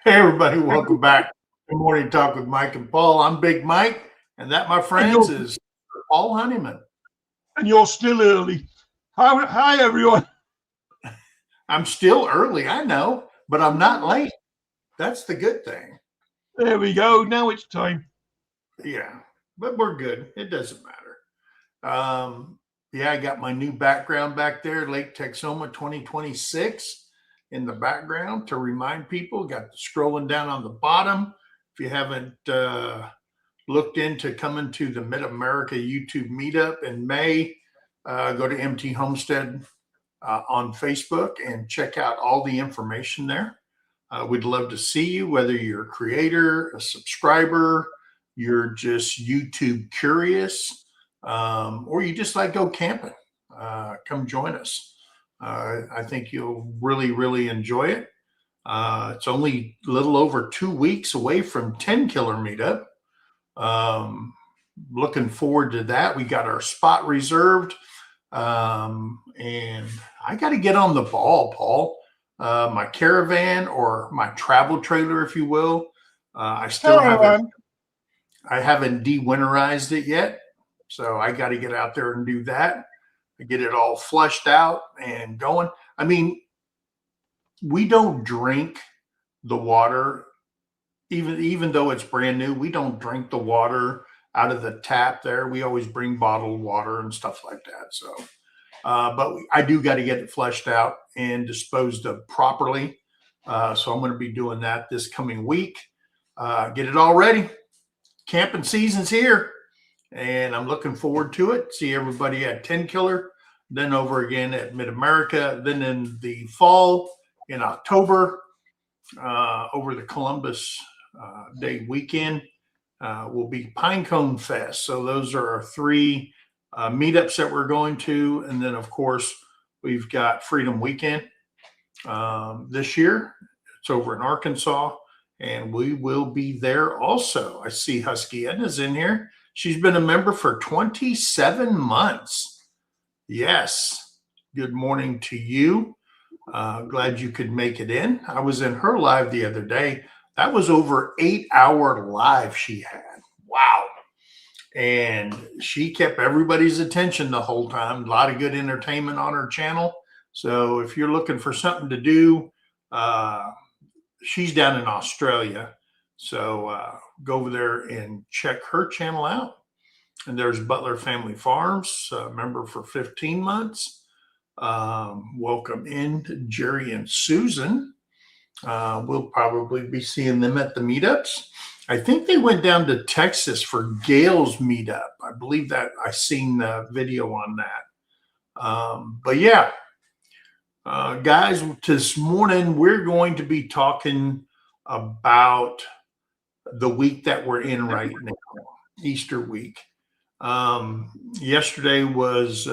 Hey, everybody, welcome back. Good morning, Talk with Mike and Paul. I'm Big Mike, and that, my And friends, you're is Paul Honeyman. and you're still early. Hi everyone. I'm still early, I know, but I'm not late. That's the good thing. There we go. Now it's time. Yeah, but we're good. It doesn't matter. Yeah, I got my new background back there, Lake Texoma 2026 in the background to remind people. Got scrolling down on the bottom. If you haven't looked into coming to the Mid America YouTube meetup in May, go to MT Homestead on Facebook and check out all the information there. We'd love to see you, whether you're a creator, a subscriber, you're just YouTube curious, or you just like go camping. Come join us. I think you'll really, really enjoy it. It's only a little over 2 weeks away from 10 Killer Meetup. Looking forward to that. We got our spot reserved. And I got to get on the ball, Paul. My caravan or my travel trailer, if you will. I still haven't de-winterized it yet. So I got to get out there and do that. Get it all flushed out and going. I mean, we don't drink the water, even though it's brand new. We don't drink the water out of the tap there. We always bring bottled water and stuff like that. So, but I do got to get it flushed out and disposed of properly. So I'm going to be doing that this coming week. Get it all ready. Camping season's here, and I'm looking forward to it. See everybody at 10 Killer, then over again at Mid America, then in the fall in October over the Columbus Day weekend will be Pinecone Fest. So those are our three meetups that we're going to, and then of course we've got Freedom Weekend this year. It's over in Arkansas, and we will be there also. I see Husky Edna's in here. She's been a member for 27 months. Yes. Good morning to you. Glad you could make it in. I was in her live the other day. That was over 8-hour live she had. Wow. And she kept everybody's attention the whole time. A lot of good entertainment on her channel. So if you're looking for something to do, she's down in Australia. So go over there and check her channel out. And there's Butler Family Farms, member for 15 months. Welcome in Jerry and Susan. We'll probably be seeing them at the meetups. I think they went down to Texas for Gail's meetup. I believe that I seen the video on that. But yeah, guys, this morning we're going to be talking about the week that we're in right now, Easter week. Yesterday was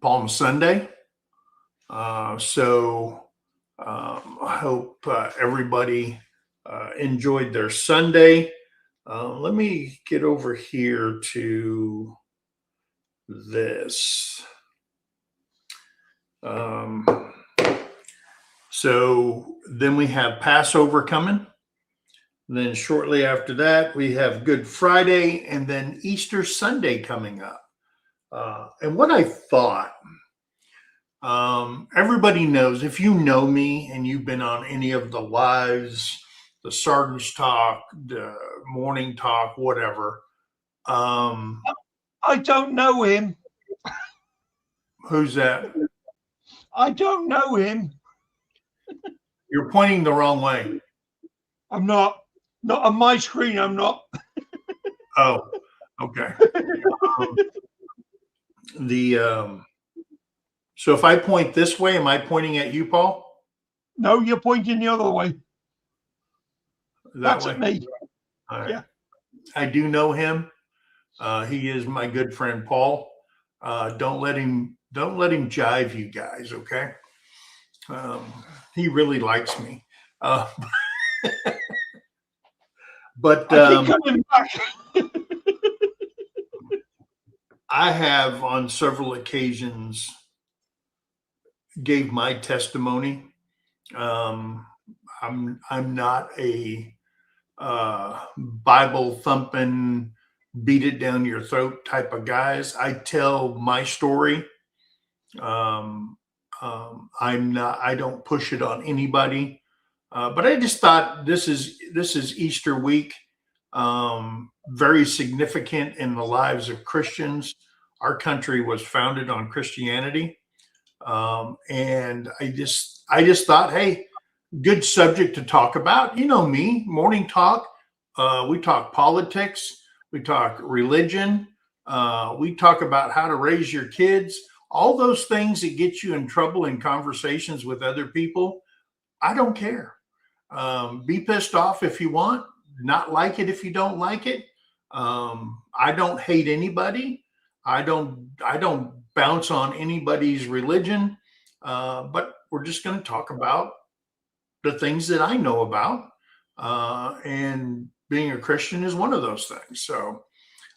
Palm Sunday. So I hope everybody enjoyed their Sunday. Let me get over here to this. So then we have Passover coming. Then shortly after that, we have Good Friday and then Easter Sunday coming up. And what I thought, everybody knows, if you know me and you've been on any of the lives, the Sergeant's Talk, the Morning Talk, whatever. I don't know him. Who's that? I don't know him. You're pointing the wrong way. I'm not on my screen. I'm not. Oh, okay. So if I point this way, am I pointing at you, Paul? No, you're pointing the other way. That's at me. All right. Yeah. I do know him. He is my good friend Paul. Don't let him jive you guys, okay? He really likes me. But I keep coming back. I have on several occasions gave my testimony Um, I'm not a Bible thumping, beat it down your throat type of guys. I tell my story. Um, I'm not. I don't push it on anybody. But I just thought this is Easter week, very significant in the lives of Christians. Our country was founded on Christianity, and I just thought, hey, good subject to talk about. You know me, morning talk. We talk politics, we talk religion, we talk about how to raise your kids, all those things that get you in trouble in conversations with other people. I don't care. Be pissed off if you want, not like it if you don't like it. I don't hate anybody. I don't bounce on anybody's religion. But we're just going to talk about the things that I know about. And being a Christian is one of those things. So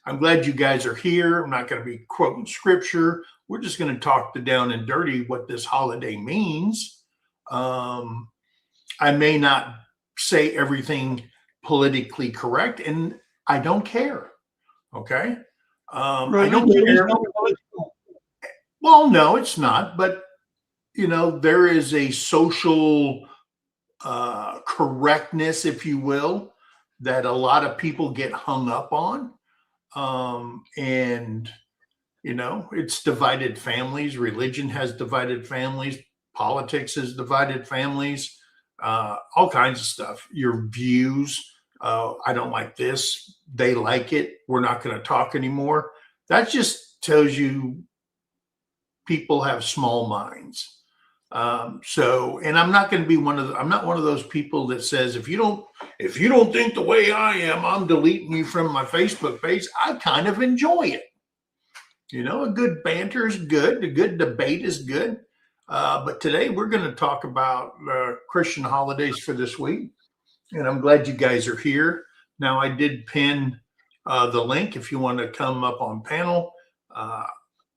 I'm glad you guys are here. I'm not going to be quoting scripture. We're just going to talk the down and dirty what this holiday means. I may not say everything politically correct, and I don't care. Okay. I don't care. Well, no, it's not. But, there is a social correctness, if you will, that a lot of people get hung up on. And, it's divided families. Religion has divided families. Politics has divided families. All kinds of stuff. Your views. I don't like this. They like it. We're not going to talk anymore. That just tells you people have small minds. And I'm not going to be I'm not one of those people that says, if you don't think the way I am, I'm deleting you from my Facebook page. I kind of enjoy it. A good banter is good. A good debate is good. But today we're going to talk about Christian holidays for this week. And I'm glad you guys are here. Now, I did pin the link if you want to come up on panel.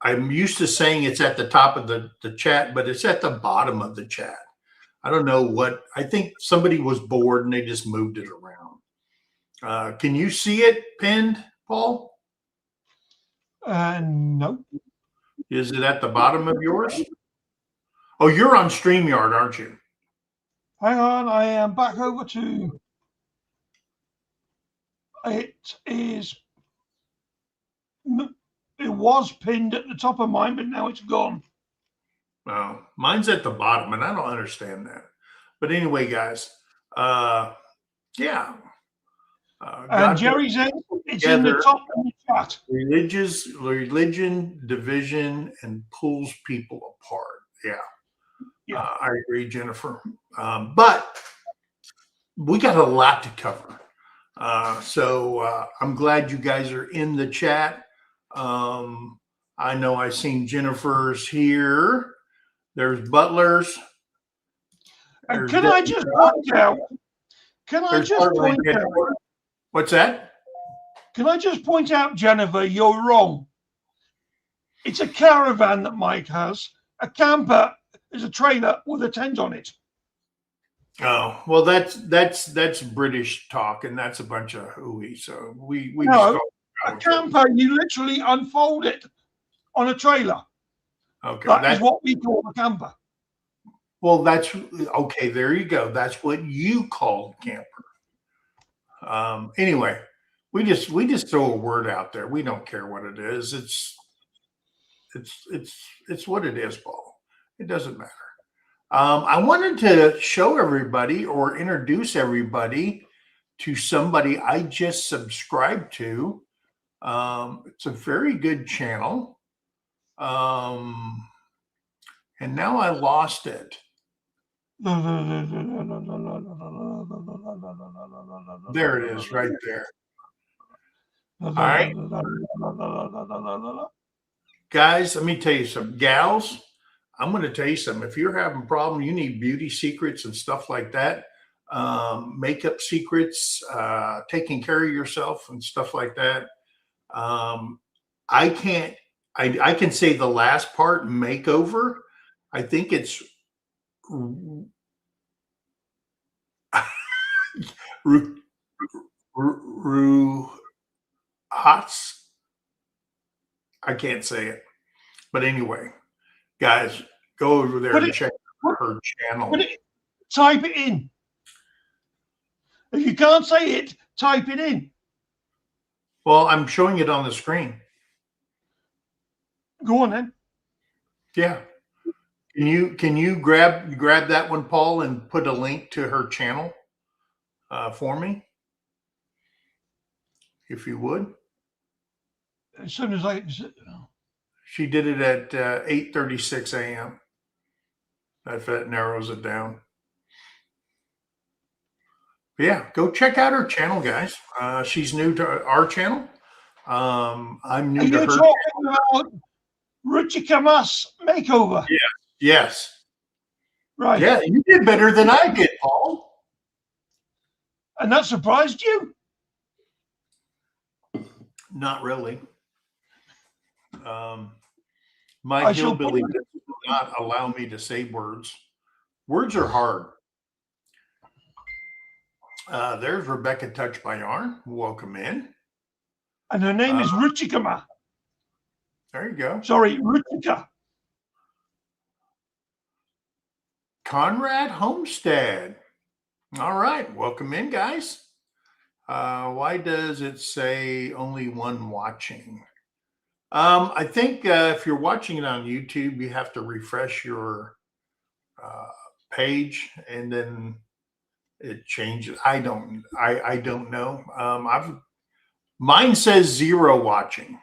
I'm used to saying it's at the top of the chat, but it's at the bottom of the chat. I don't know I think somebody was bored and they just moved it around. Can you see it pinned, Paul? No. Is it at the bottom of yours? Oh, you're on StreamYard, aren't you? Hang on, I am back over to. It was pinned at the top of mine, but now it's gone. Oh, mine's at the bottom, and I don't understand that. But anyway, guys, yeah. And Jerry's in. It's in the top of the chat. Religion, division, and pulls people apart. Yeah. I agree, Jennifer. But we got a lot to cover. So I'm glad you guys are in the chat. I know I've seen Jennifer's here. There's Butler's. And can I just point out? What's that? Can I just point out, Jennifer, you're wrong. It's a caravan that Mike has. A camper is a trailer with a tent on it. Oh, well, that's British talk, and that's a bunch of hooey. So we no, a camper, you literally unfold it on a trailer. Okay, that is what we call a camper. Well, that's okay. There you go. That's what you call camper. Anyway, we just throw a word out there. We don't care what it is. It's what it is, Paul. It doesn't matter. I wanted to show everybody or introduce everybody to somebody I just subscribed to. It's a very good channel. And now I lost it. There it is, right there. All right. Guys, let me tell you something. Gals, I'm going to tell you something. If you're having a problem, you need beauty secrets and stuff like that, makeup secrets, taking care of yourself and stuff like that. I can say the last part, makeover. I think it's Ru, Hots. I can't say it. But anyway, guys, go over there and check her channel. Type it in. If you can't say it, type it in. Well, I'm showing it on the screen. Go on then. Yeah. Can you grab that one, Paul, and put a link to her channel for me, if you would? As soon as I... She did it at 8:36 a.m. If that narrows it down. But yeah, go check out her channel, guys. She's new to our channel. I'm new to her. You're talking about Ruchika Mas makeover. Yeah. Yes. Right. Yeah, you did better than I did, Paul. And that surprised you? Not really. My hillbilly does not allow me to say words. Words are hard. There's Rebecca Touched by Yarn. Welcome in. And her name is Ruchika. There you go. Sorry, Ruchika. Conrad Homestead. All right. Welcome in, guys. Why does it say only one watching? I think if you're watching it on YouTube, you have to refresh your page and then it changes. I don't know. Mine says 0 watching.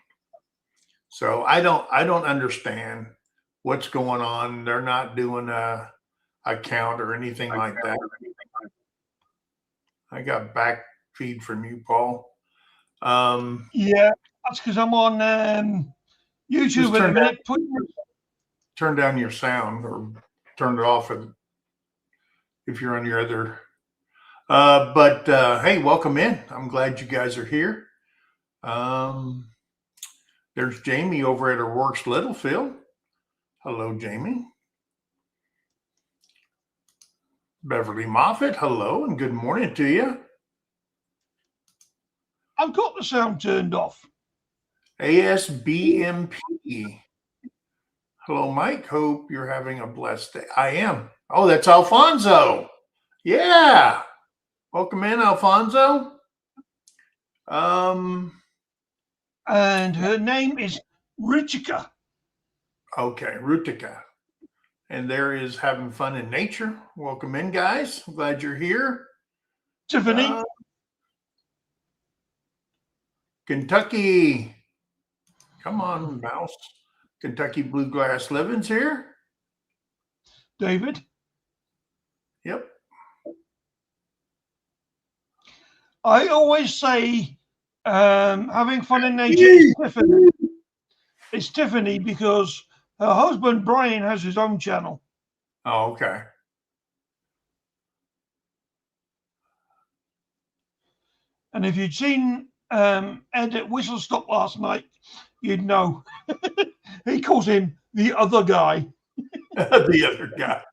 So I don't understand what's going on. They're not doing a count or anything like that. I got back feed from you, Paul. Yeah, that's because I'm on YouTube at the minute. Turn down your sound or turn it off if you're on your other. But hey, welcome in. I'm glad you guys are here. There's Jamie over at her Works Littlefield. Hello, Jamie. Beverly Moffat, hello and good morning to you. I've got the sound turned off. ASBMP. Hello, Mike. Hope you're having a blessed day. I am. Oh, that's Alfonso. Yeah. Welcome in, Alfonso. And her name is Ruchika. Okay, Ruchika. And there is Having Fun in Nature. Welcome in, guys. I'm glad you're here. Tiffany. Kentucky. Come on, mouse. Kentucky Bluegrass Living's here. David. Yep. I always say Having Fun in Nature is Tiffany. It's Tiffany because her husband, Brian, has his own channel. Oh, okay. And if you'd seen Ed at Whistle Stop last night, you'd know. He calls him the other guy. The other guy.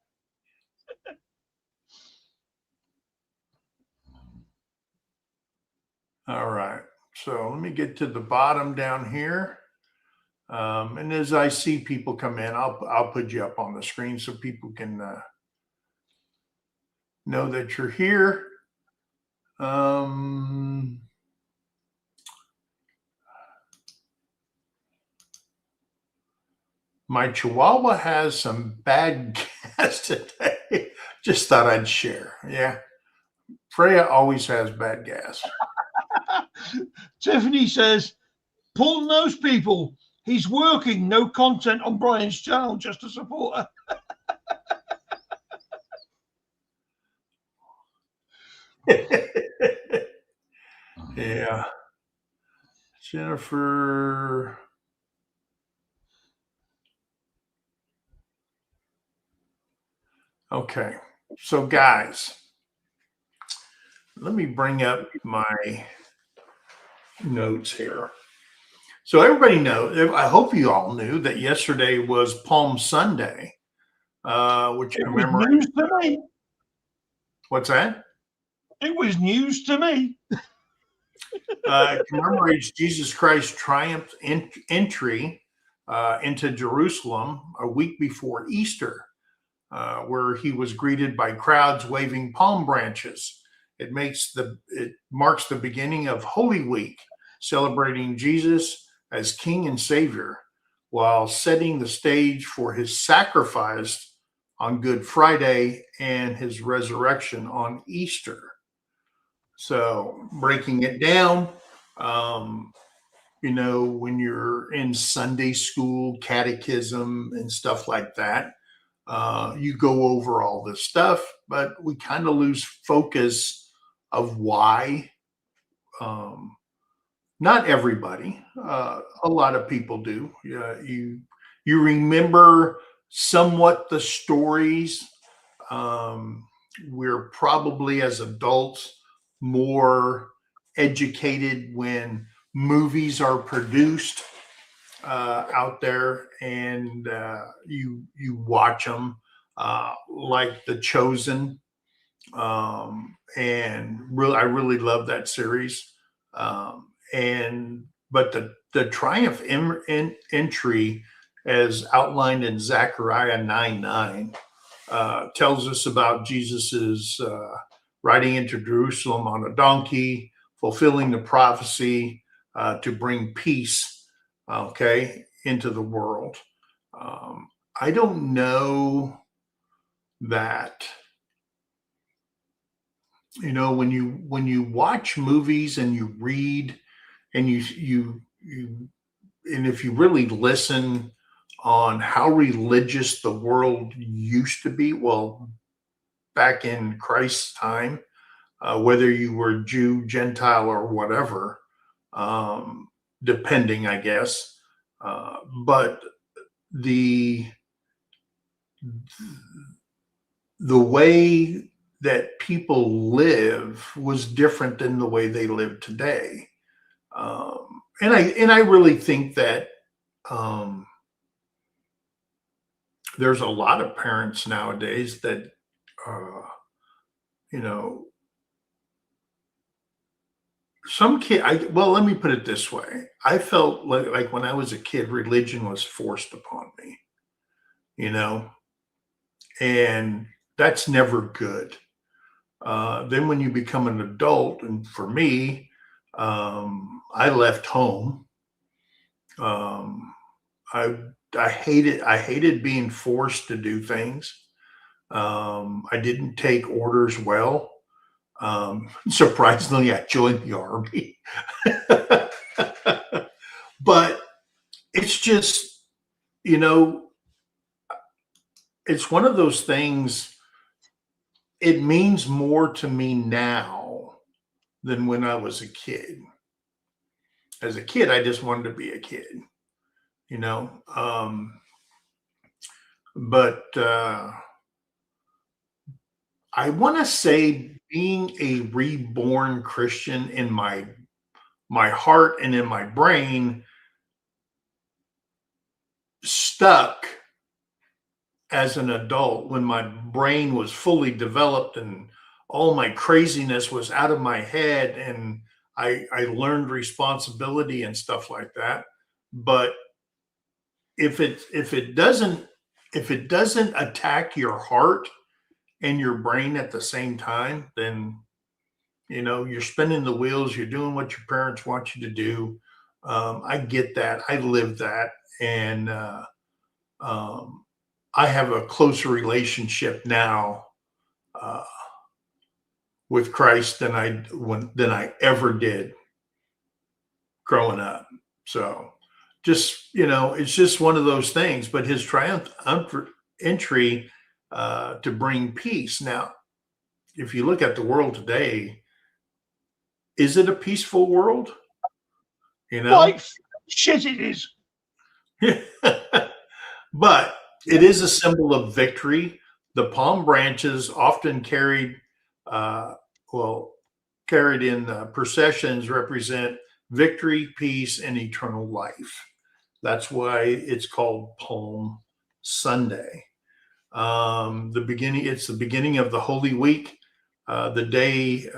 All right. So let me get to the bottom down here. And as I see people come in, I'll put you up on the screen so people can know that you're here. My Chihuahua has some bad gas today. Just thought I'd share. Yeah. Freya always has bad gas. Tiffany says, Paul knows people. He's working, no content on Brian's channel just to support her. Yeah. Jennifer. Okay. So guys, let me bring up my notes here. So everybody knows, I hope you all knew that yesterday was Palm Sunday, which commemorates. What's that? It was news to me. Commemorates Jesus Christ's triumph entry into Jerusalem a week before Easter, where he was greeted by crowds waving palm branches. It marks the beginning of Holy Week, celebrating Jesus as King and Savior, while setting the stage for his sacrifice on Good Friday and his resurrection on Easter. So, breaking it down, when you're in Sunday school, catechism, and stuff like that, you go over all this stuff, but we kind of lose focus of why. Not everybody, a lot of people do. You remember somewhat the stories. We're probably as adults more educated when movies are produced out there, and you watch them, like The Chosen, and I really love that series. But the triumph entry, as outlined in Zechariah 9:9, tells us about Jesus's riding into Jerusalem on a donkey, fulfilling the prophecy to bring peace, into the world. I don't know that, when you watch movies and you read and you and if you really listen on how religious the world used to be, well, back in Christ's time, whether you were Jew, Gentile, or whatever, depending, I guess. But the way that people live was different than the way they live today. And I really think that there's a lot of parents nowadays that, some kid. Well, let me put it this way. I felt like when I was a kid, religion was forced upon me, and that's never good. Then when you become an adult, and for me, I left home. I hated being forced to do things. I didn't take orders well. Surprisingly, I joined the army. But it's just, it's one of those things. It means more to me now than when I was a kid. As a kid, I just wanted to be a kid, but I want to say being a reborn Christian in my heart and in my brain stuck as an adult when my brain was fully developed and all my craziness was out of my head, and I learned responsibility and stuff like that. But if it doesn't attack your heart and your brain at the same time, then you're spinning the wheels. You're doing what your parents want you to do. I get that. I live that, and I have a closer relationship now with Christ than I ever did growing up. So, just it's just one of those things. But his triumph entry to bring peace. Now, if you look at the world today, is it a peaceful world? Like shit, it is. But it is a symbol of victory. The palm branches, often carried in processions, represent victory, peace, and eternal life. That's why it's called Palm Sunday. It's the beginning of the Holy Week. The day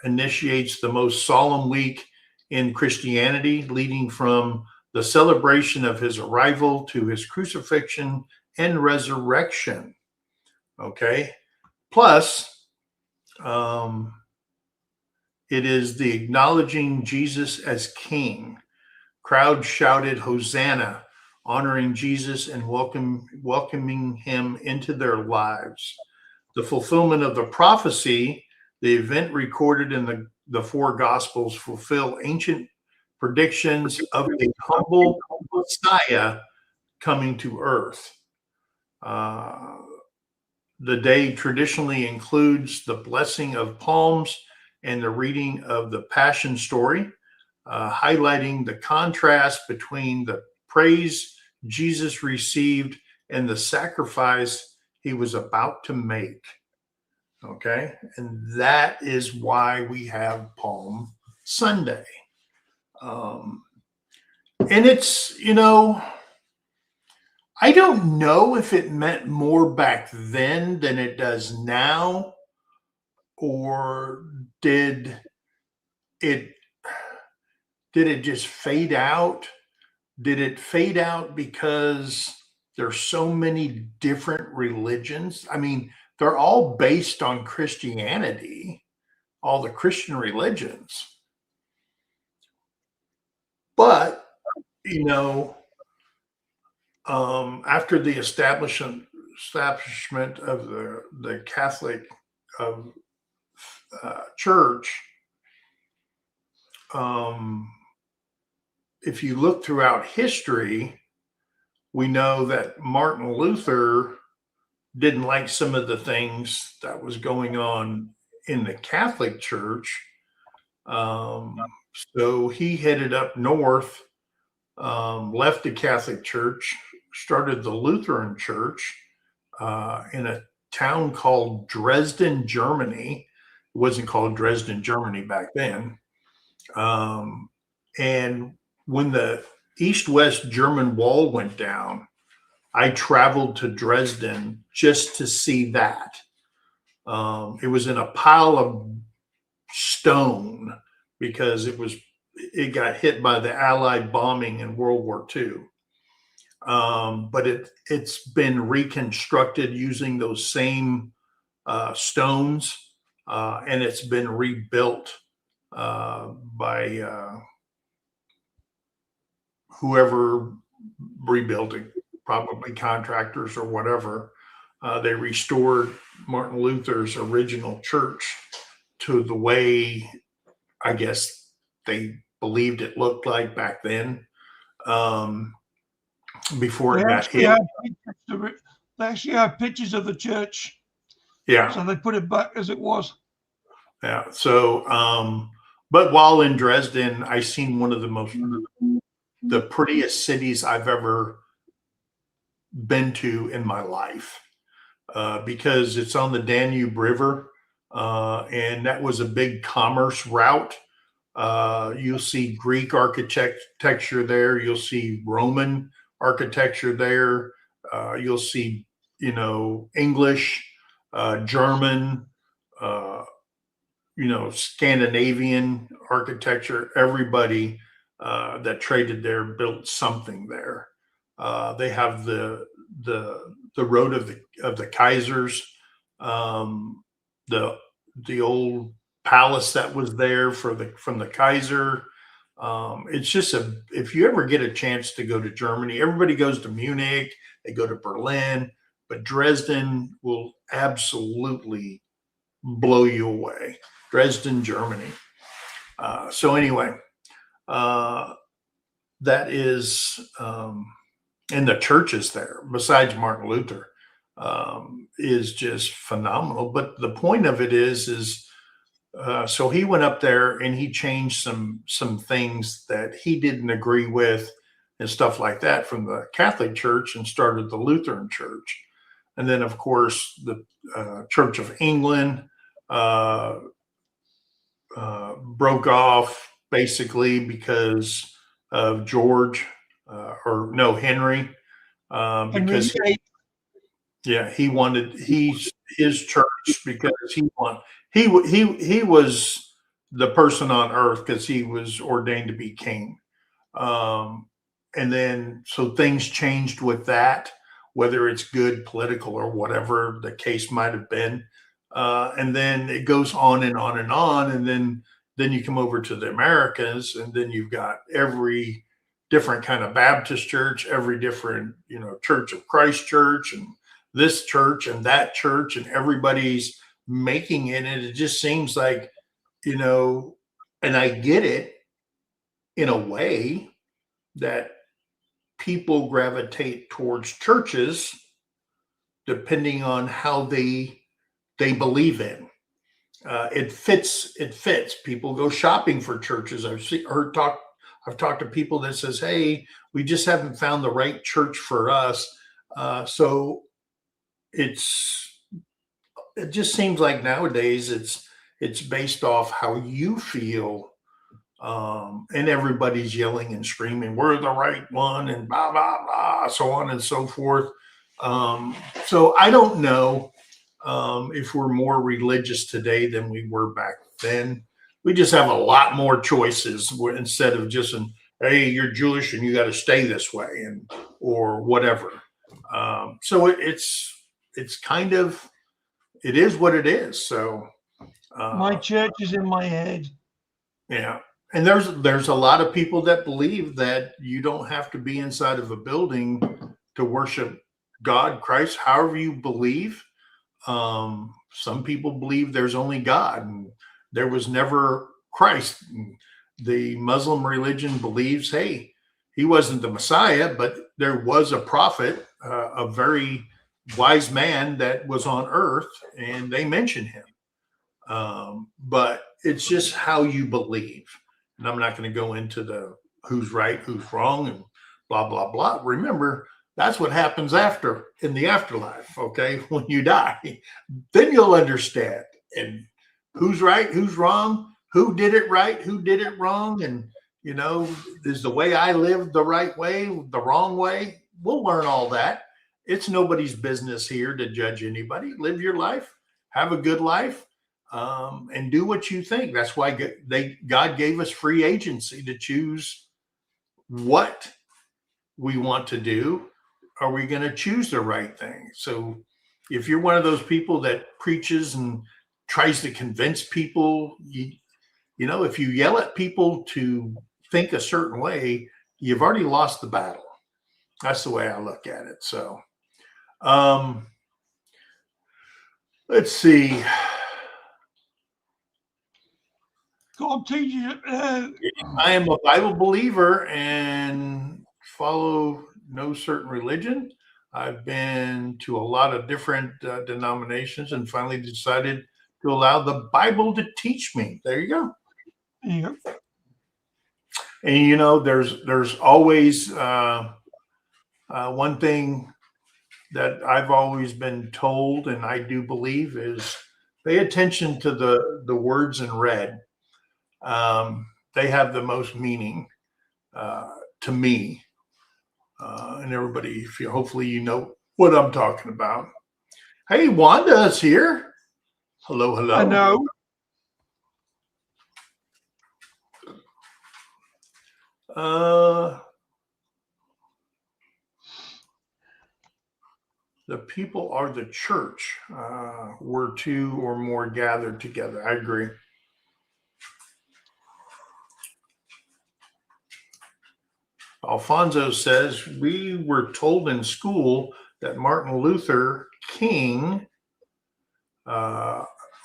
initiates the most solemn week in Christianity, leading from the celebration of his arrival to his crucifixion and resurrection. Okay. Plus, it is the acknowledging Jesus as King. Crowds shouted Hosanna, honoring Jesus and welcoming him into their lives. The fulfillment of the prophecy, the event recorded in the four Gospels, fulfill ancient predictions of a humble Messiah coming to earth. The day traditionally includes the blessing of palms and the reading of the Passion story, highlighting the contrast between the praise Jesus received and the sacrifice he was about to make. Okay. And that is why we have Palm Sunday. And it's, I don't know if it meant more back then than it does now, or did it just fade out? Did it fade out because there's so many different religions? I mean, they're all based on Christianity, all the Christian religions. But, after the establishment of the Catholic Church, if you look throughout history, we know that Martin Luther didn't like some of the things that was going on in the Catholic Church. So he headed up north, left the Catholic Church, started the Lutheran Church in a town called Dresden, Germany. It wasn't called Dresden, Germany back then. And when the East-West German Wall went down, I traveled to Dresden just to see that. It was in a pile of stone because it got hit by the Allied bombing in World War II. But it's been reconstructed using those same stones, and it's been rebuilt by whoever rebuilt it, probably contractors or whatever. They restored Martin Luther's original church to the way, I guess, they believed it looked like back then, before it got hit. They actually have pictures of the church. Yeah. So they put it back as it was. Yeah. So, but while in Dresden, I seen one of the prettiest cities I've ever been to in my life, because it's on the Danube River, and that was a big commerce route. You'll see Greek architecture there. You'll see Roman architecture there. You'll see, English, German, Scandinavian architecture. Everybody that traded there built something there. They have the road of the Kaisers, the old palace that was there from the Kaiser. It's just if you ever get a chance to go to Germany, everybody goes to Munich, they go to Berlin, but Dresden will absolutely blow you away. Dresden, Germany. So anyway, that is, and the churches there, besides Martin Luther, is just phenomenal. But the point of it is so he went up there and he changed some things that he didn't agree with and stuff like that from the Catholic Church, and started the Lutheran Church. And then, of course, the Church of England broke off basically because of Henry, because he his church because he was the person on earth because he was ordained to be king. Um, and then so things changed with that, whether it's good, political, or whatever the case might have been. And then it goes on and on and on. And then you come over to the Americas, and then you've got every different kind of Baptist church, every different, Church of Christ church, and this church and that church, and everybody's making it. And it just seems like, and I get it in a way that people gravitate towards churches depending on how they believe in. It fits. People go shopping for churches. I've talked to people that says, "Hey, we just haven't found the right church for us." So it just seems like nowadays it's based off how you feel, and everybody's yelling and screaming, "We're the right one," and blah blah blah, so on and so forth. So I don't know if we're more religious today than we were back then. We just have a lot more choices instead of just hey, you're Jewish and you got to stay this way, or whatever. So it's kind of, it is what it is. So my church is in my head. Yeah. And there's a lot of people that believe that you don't have to be inside of a building to worship God, Christ, however you believe. Some people believe there's only God and there was never Christ. And the Muslim religion believes, hey, he wasn't the Messiah, but there was a prophet, a very wise man that was on earth, and they mention him. But it's just how you believe. And I'm not going to go into the who's right, who's wrong, and blah, blah, blah. Remember, that's what happens in the afterlife, okay? When you die, then you'll understand. And who's right, who's wrong, who did it right, who did it wrong, and, is the way I lived the right way, the wrong way? We'll learn all that. It's nobody's business here to judge anybody. Live your life, have a good life, and do what you think. That's why God gave us free agency to choose what we want to do. Are we going to choose the right thing? So if you're one of those people that preaches and tries to convince people, if you yell at people to think a certain way, you've already lost the battle. That's the way I look at it. So let's see. God teaches. I am a Bible believer and follow no certain religion. I've been to a lot of different denominations and finally decided to allow the Bible to teach me. There you go. Yeah. And there's always one thing that I've always been told, and I do believe, is pay attention to the words in red. They have the most meaning to me. And everybody, hopefully you know what I'm talking about. Hey, Wanda's here. Hello. I know. The people are the church, where two or more gathered together. I agree. Alfonso says, we were told in school that Martin Luther King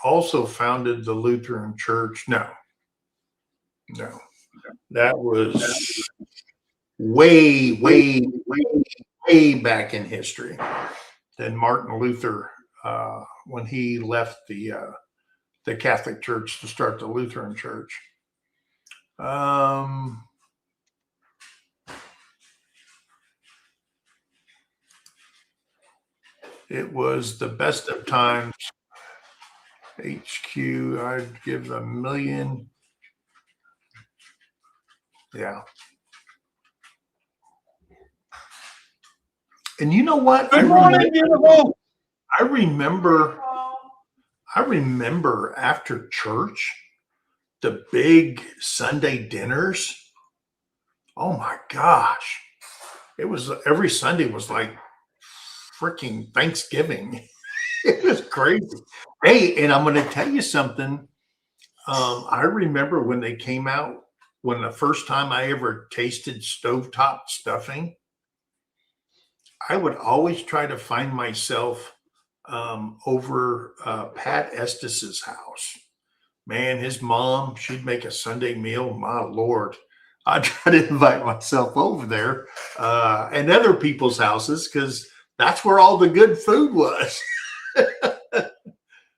also founded the Lutheran Church. No, that was way back in history than Martin Luther, when he left the Catholic Church to start the Lutheran Church. It was the best of times. HQ, I'd give $1 million. Yeah. And you know what? Good morning, beautiful. I remember I remember after church, the big Sunday dinners. Oh my gosh. It was every Sunday was like freaking Thanksgiving. It was crazy. Hey, and I'm going to tell you something. I remember when they came out, when the first time I ever tasted stovetop stuffing, I would always try to find myself over Pat Estes's house. Man, his mom, she'd make a Sunday meal. My Lord. I try to invite myself over there and other people's houses because that's where all the good food was.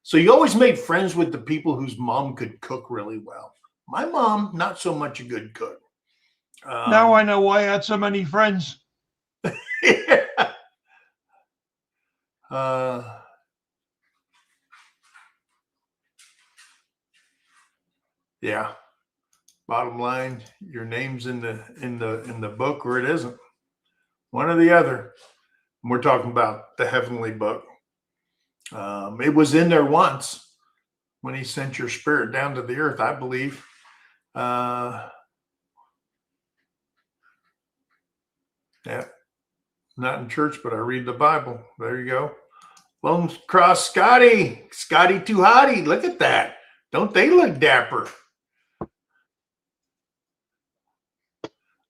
So you always made friends with the people whose mom could cook really well. My mom, not so much a good cook. Now I know why I had so many friends. Yeah. Yeah. Bottom line, your name's in the book or it isn't. One or the other. And we're talking about the heavenly book. It was in there once when he sent your spirit down to the earth, I believe. Yeah. Not in church, but I read the Bible. There you go. Lone Cross Scotty. Scotty too hotty. Look at that. Don't they look dapper?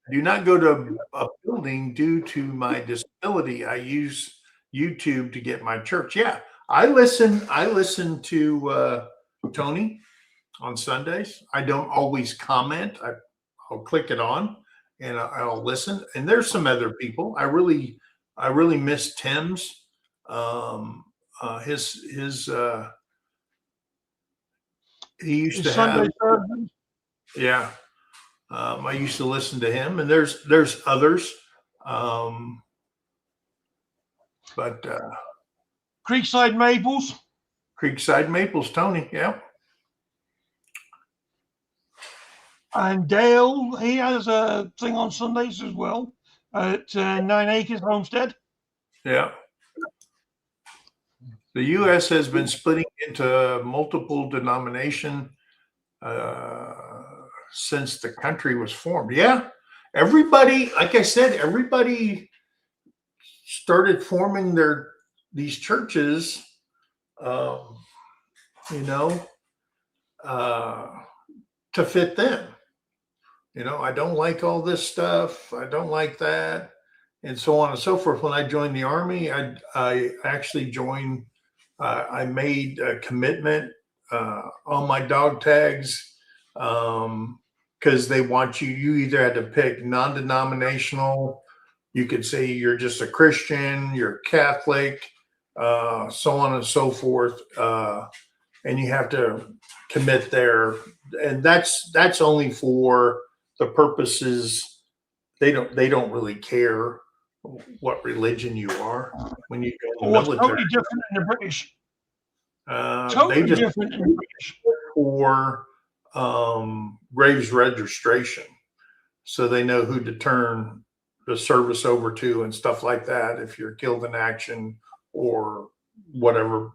I do not go to a building due to my disability. I use YouTube to get my church. Yeah. I listen to Tony on Sundays. I don't always comment. I'll click it on and I'll listen. And there's some other people. I really miss Tim's. His he used to have. Yeah. I used to listen to him, and there's others. But Creekside Maples. Creekside Maples, Tony. Yeah. And Dale, he has a thing on Sundays as well at 9 Acres Homestead. Yeah. The U.S. has been splitting into multiple denomination since the country was formed. Yeah. Everybody, like I said, everybody started forming these churches, to fit them. I don't like all this stuff. I don't like that, and so on and so forth. When I joined the Army, I actually joined. I made a commitment on my dog tags because they want you. You either had to pick non-denominational. You could say you're just a Christian, you're Catholic, so on and so forth, and you have to commit there. And that's only for the purposes. They don't really care what religion you are when you go in the military. Totally different in the British. They just different in the British. For Graves registration, so they know who to turn the service over to and stuff like that. If you're killed in action or whatever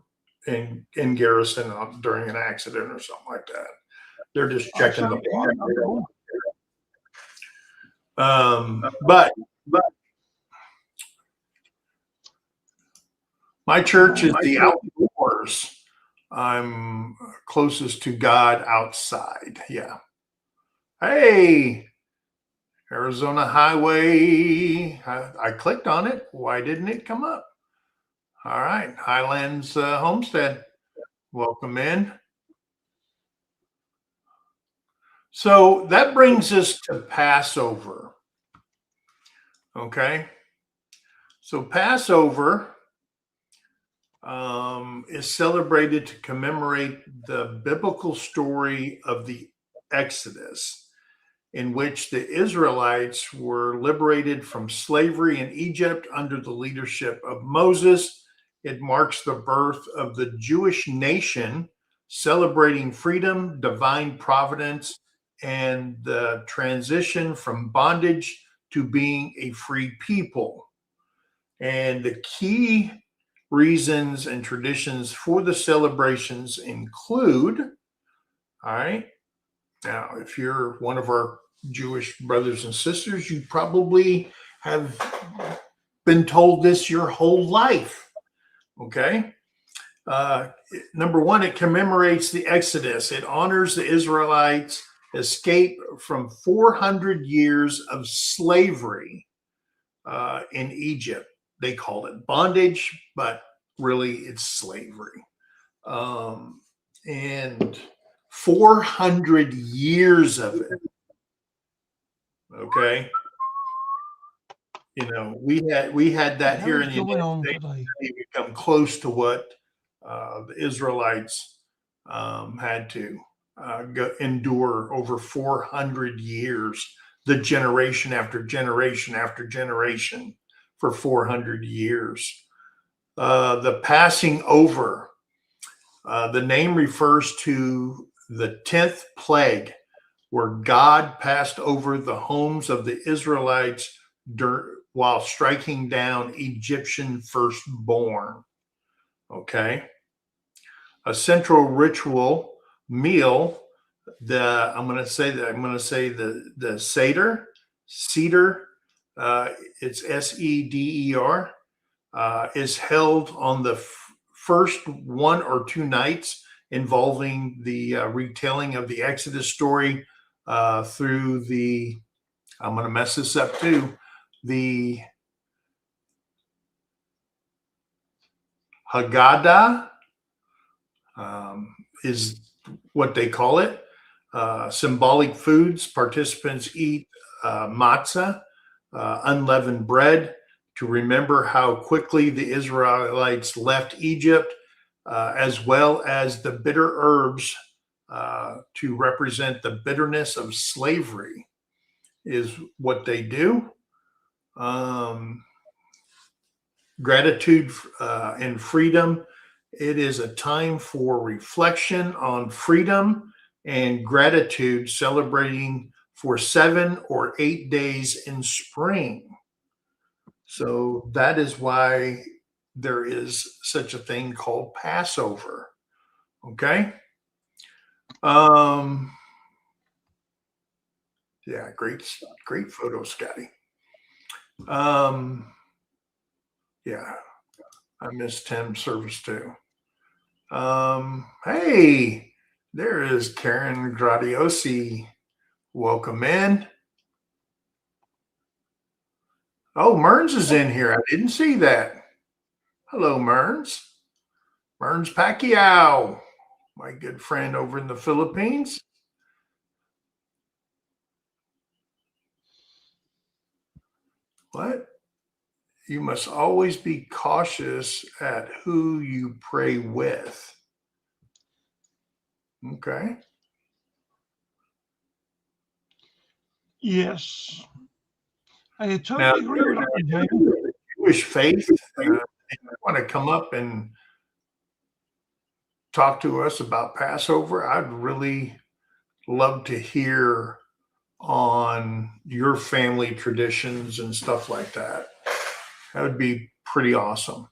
in garrison during an accident or something like that, they're just checking the block. But my church is the outdoors. I'm closest to God outside. Yeah. Hey, Arizona Highway. I clicked on it. Why didn't it come up? All right. Highlands Homestead. Welcome in. So that brings us to Passover. Okay. So Passover is celebrated to commemorate the biblical story of the Exodus, in which the Israelites were liberated from slavery in Egypt under the leadership of Moses. It marks the birth of the Jewish nation, celebrating freedom, divine providence, and the transition from bondage to being a free people. And the key reasons and traditions for the celebrations include, all right, now, if you're one of our Jewish brothers and sisters, you probably have been told this your whole life, okay? Number one, it commemorates the Exodus. It honors the Israelites' escape from 400 years of slavery in Egypt. They called it bondage, but really it's slavery. And 400 years of it. Okay. You know, we had that here in the United States. We come close to what the Israelites had to endure over 400 years, the generation after generation after generation for 400 years. The passing over, the name refers to the 10th plague, where God passed over the homes of the Israelites while striking down Egyptian firstborn. Okay. A central ritual meal, I'm going to say the Seder, it's Seder, is held on the first 1 or 2 nights, involving the retelling of the Exodus story through the, I'm going to mess this up too, the Haggadah is what they call it. Symbolic foods. Participants eat matzah, unleavened bread, to remember how quickly the Israelites left Egypt, as well as the bitter herbs to represent the bitterness of slavery is what they do. Gratitude and freedom. It is a time for reflection on freedom and gratitude, celebrating for 7 or 8 days in spring. So that is why there is such a thing called Passover. Okay. Yeah, great photo, Scotty. Yeah, I missed Tim's service too. Hey, there is Karen Gradiosi. Welcome in. Oh, Merns is in here. I didn't see that. Hello, Merns. Merns Pacquiao, my good friend over in the Philippines. What? You must always be cautious at who you pray with. Okay. Yes. I totally agree with that one, David. Jewish faith, if you want to come up and talk to us about Passover, I'd really love to hear on your family traditions and stuff like that. That would be pretty awesome.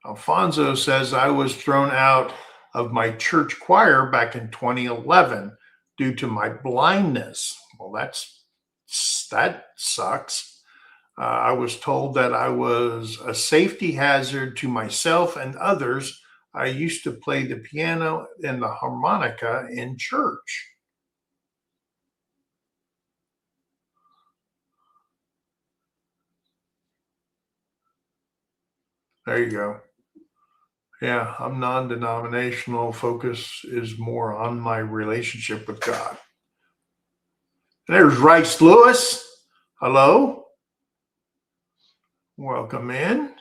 Alfonso says, I was thrown out of my church choir back in 2011 due to my blindness. Well, that sucks. I was told that I was a safety hazard to myself and others. I used to play the piano and the harmonica in church. There you go. Yeah, I'm non-denominational. Focus is more on my relationship with God. There's Rice Lewis. Hello. Welcome in.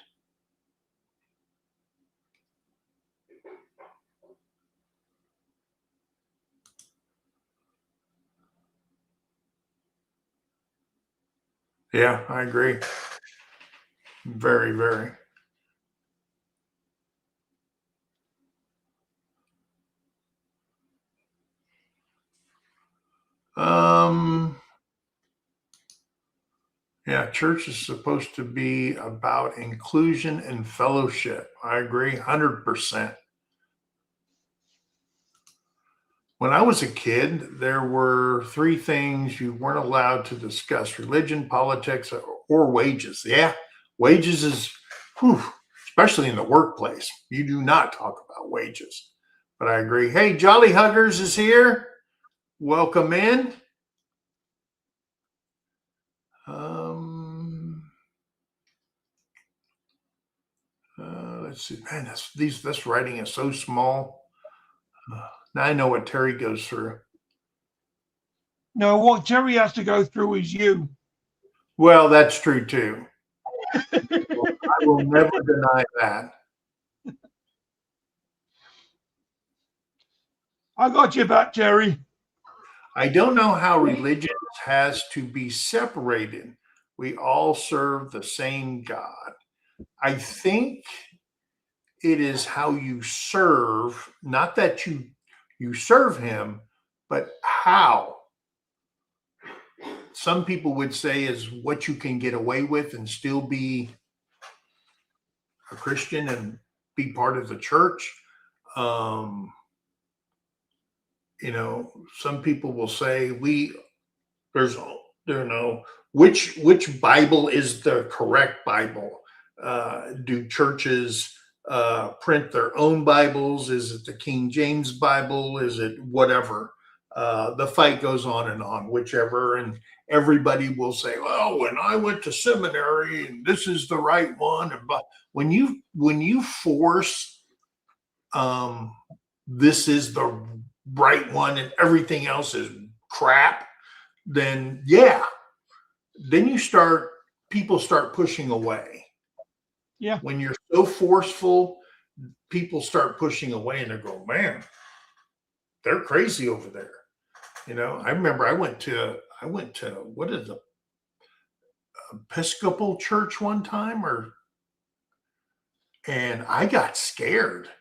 Yeah, I agree. Very, very. Yeah, church is supposed to be about inclusion and fellowship. I agree 100%. When I was a kid, there were three things you weren't allowed to discuss: religion, politics, or wages. Yeah, wages is, whew, especially in the workplace. You do not talk about wages. But I agree. Hey, Jolly Huggers is here. Welcome in. Let's see. Man, this writing is so small. Now I know what Terry goes through. No, what Jerry has to go through is you. Well, that's true too. I will never deny that. I got your back, Jerry. I don't know how religion has to be separated. We all serve the same God. I think it is how you serve, not that you serve him, but how. Some people would say is what you can get away with and still be a Christian and be part of the church. Some people will say there's which Bible is the correct Bible. Do churches print their own Bibles? Is it the King James Bible? Is it whatever? The fight goes on, whichever, and everybody will say, "Well, when I went to seminary, and this is the right one." But when you force, this is the right one, and everything else is crap, then people start pushing away. Yeah. When you're so forceful, people start pushing away, and they go, "Man, they're crazy over there." I remember I went to what is the Episcopal church one time, and I got scared.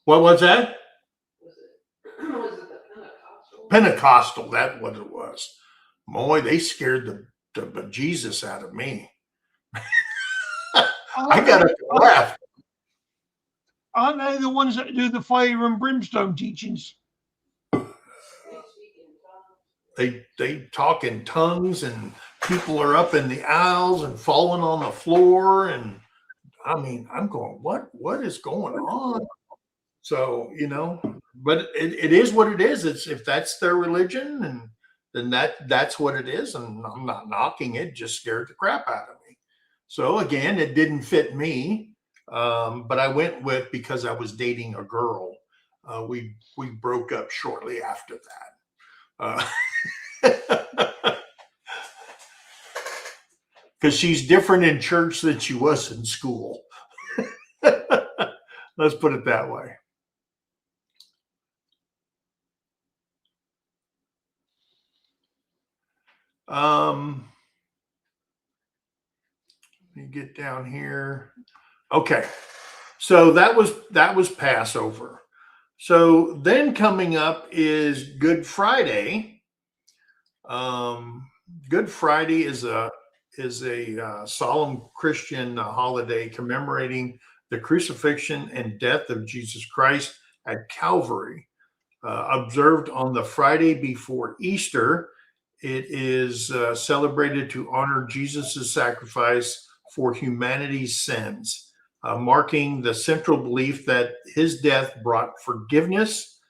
What was that? Was it the Pentecostal? That's what it was. Boy, they scared the bejesus out of me. I got to laugh. Aren't they the ones that do the fire and brimstone teachings? They talk in tongues, and people are up in the aisles and falling on the floor, and I mean, I'm going, what is going on? So, but it is what it is. It's if that's their religion, and then that's what it is, and I'm not knocking it, just scared the crap out of me. So again, it didn't fit me, but I went with because I was dating a girl. We broke up shortly after that. Because she's different in church than she was in school. Let's put it that way. Let me get down here. Okay. So that was Passover. So then coming up is Good Friday. Good Friday is a solemn Christian holiday commemorating the crucifixion and death of Jesus Christ at Calvary. Observed on the Friday before Easter, it is celebrated to honor Jesus' sacrifice for humanity's sins, marking the central belief that his death brought forgiveness,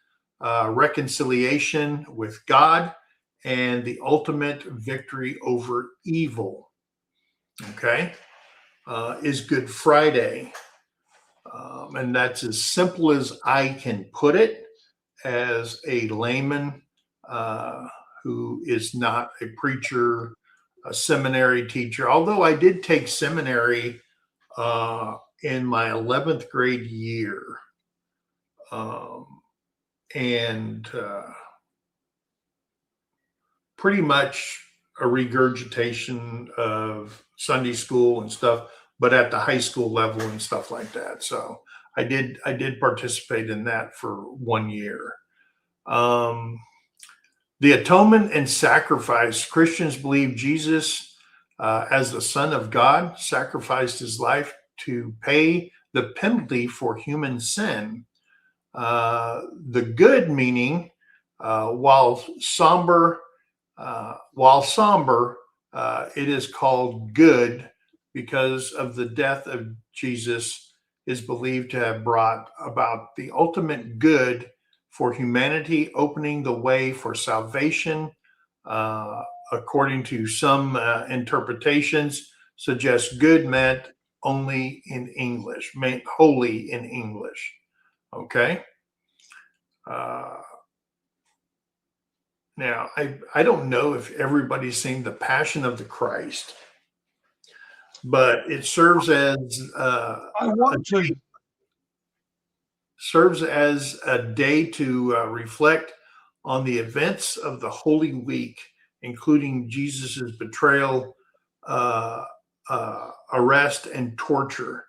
reconciliation with God, and the ultimate victory over evil. Okay, is Good Friday. And that's as simple as I can put it as a layman who is not a preacher, a seminary teacher, although I did take seminary in my 11th grade year. And pretty much a regurgitation of Sunday school and stuff, but at the high school level and stuff like that. So I did participate in that for 1 year. The atonement and sacrifice. Christians believe Jesus, as the Son of God, sacrificed his life to pay the penalty for human sin. The good meaning, while somber, it is called good because of the death of Jesus is believed to have brought about the ultimate good for humanity, opening the way for salvation. According to some interpretations, suggests good meant only in English, meant holy in English. Okay. Now, I don't know if everybody's seen The Passion of the Christ, but it serves as I want to. serves as a day to reflect on the events of the Holy Week, including Jesus's betrayal, arrest, and torture,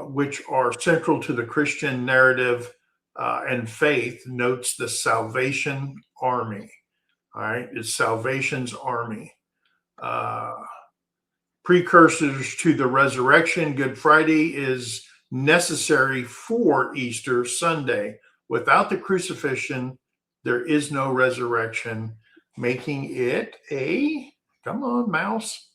which are central to the Christian narrative and faith. Notes the Salvation Army. All right, it's Salvation's Army. Precursors to the resurrection, Good Friday is necessary for Easter Sunday. Without the crucifixion, there is no resurrection, making it a, come on, mouse,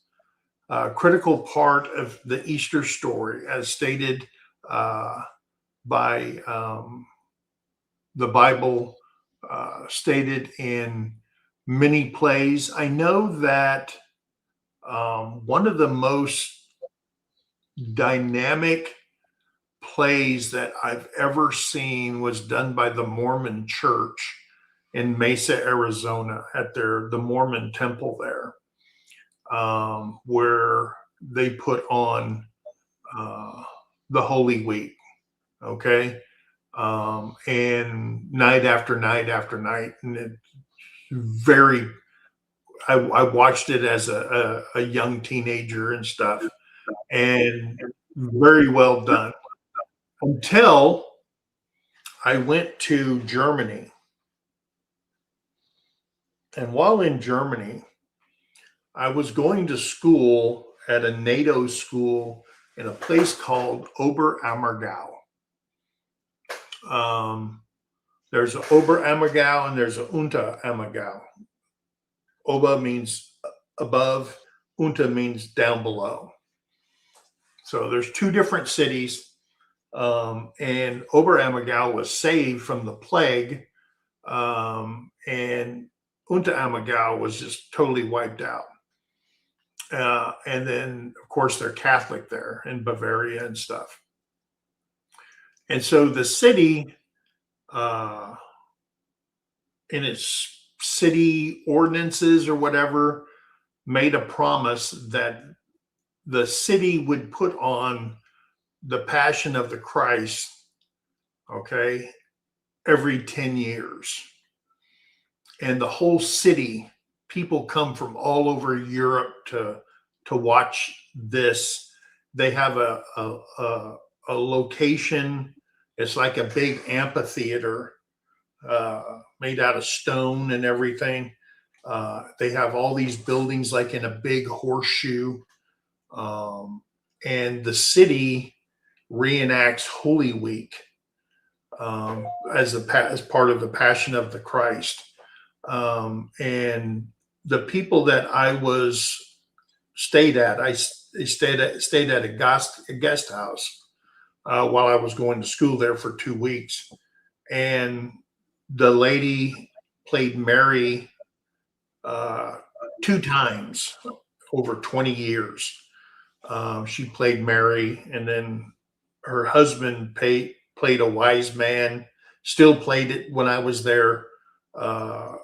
critical part of the Easter story, as stated by the Bible, stated in many plays. I know that one of the most dynamic plays that I've ever seen was done by the Mormon Church in Mesa, Arizona, at the Mormon temple there, where they put on the Holy Week, okay, and night after night after night, and it's very. I watched it as a young teenager and stuff, and very well done. Until I went to Germany. And while in Germany, I was going to school at a NATO school in a place called Oberammergau. There's an Oberammergau and there's an Unterammergau. Ober means above, Unter means down below. So there's two different cities. And Oberammergau was saved from the plague, and Unterammergau was just totally wiped out. And then, of course, they're Catholic there in Bavaria and stuff. And so the city, in its city ordinances or whatever, made a promise that the city would put on the Passion of the Christ, okay, every 10 years. And the whole city, people come from all over Europe to watch this. They have a location. It's like a big amphitheater made out of stone and everything. They have all these buildings like in a big horseshoe. And the city reenacts Holy Week as part of the Passion of the Christ. And the people that I stayed at a guest house while I was going to school there for 2 weeks. And the lady played Mary 2 times over 20 years. She played Mary, and then her husband played a wise man, still played it when I was there. And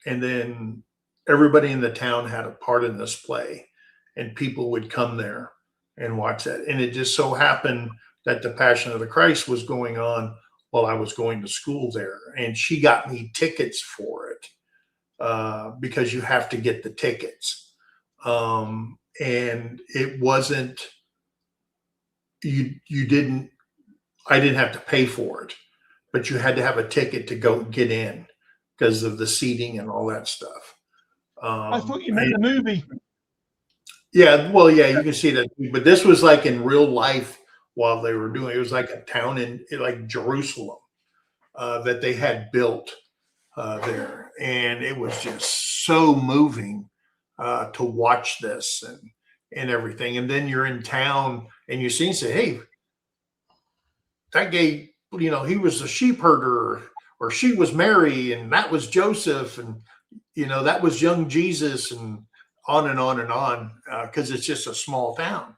then everybody in the town had a part in this play, and people would come there and watch that. And it just so happened that the Passion of the Christ was going on while I was going to school there. And she got me tickets for it because you have to get the tickets. And it wasn't, I didn't have to pay for it, but you had to have a ticket to go get in. because of the seating and all that stuff. I thought you meant the movie. Yeah, well, yeah, you can see that, but this was like in real life while they were doing it. It was like a town in like Jerusalem that they had built there, and it was just so moving to watch this and everything. And then you're in town and you see and say, hey, that guy, he was a sheep herder, or she was Mary, and that was Joseph, and that was young Jesus, and on and on and on, because it's just a small town.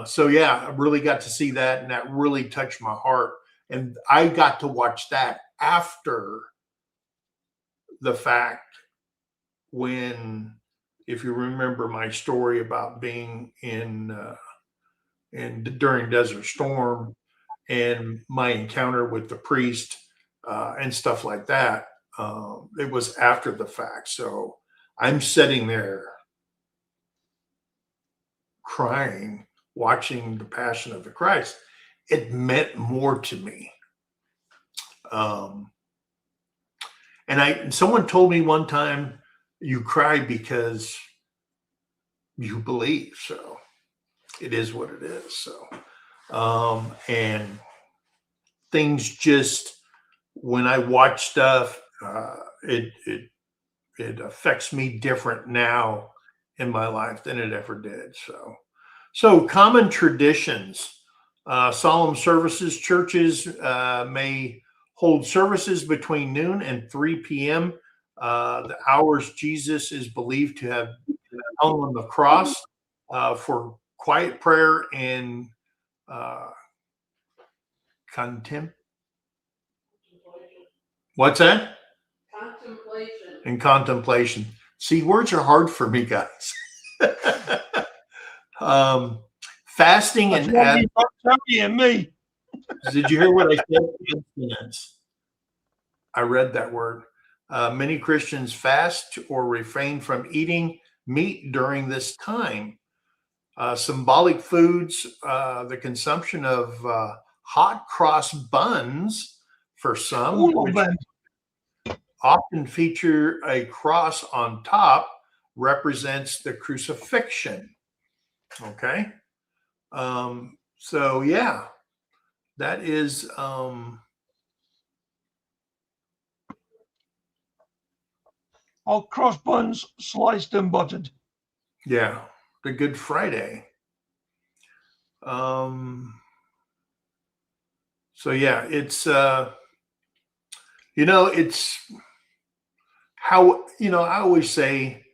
So yeah, I really got to see that, and that really touched my heart. And I got to watch that after the fact, when, if you remember my story about being in during Desert Storm, and my encounter with the priest and stuff like that. It was after the fact. So I'm sitting there crying, watching the Passion of the Christ. It meant more to me. And someone told me one time, you cry because you believe. So it is what it is. So, and things just, when I watch stuff, it affects me different now in my life than it ever did. So common traditions, solemn services. Churches may hold services between noon and 3 p.m. The hours Jesus is believed to have hung on the cross for quiet prayer and contempt. What's that? Contemplation. And contemplation. See, words are hard for me, guys. Fasting and me. Did you hear what I said? Abstinence. I read that word. Many Christians fast or refrain from eating meat during this time. Symbolic foods, the consumption of hot cross buns for some, which often feature a cross on top, represents the crucifixion. Okay. So yeah, that is all cross buns sliced and buttered. Yeah, the Good Friday. So yeah, it's it's how, I always say,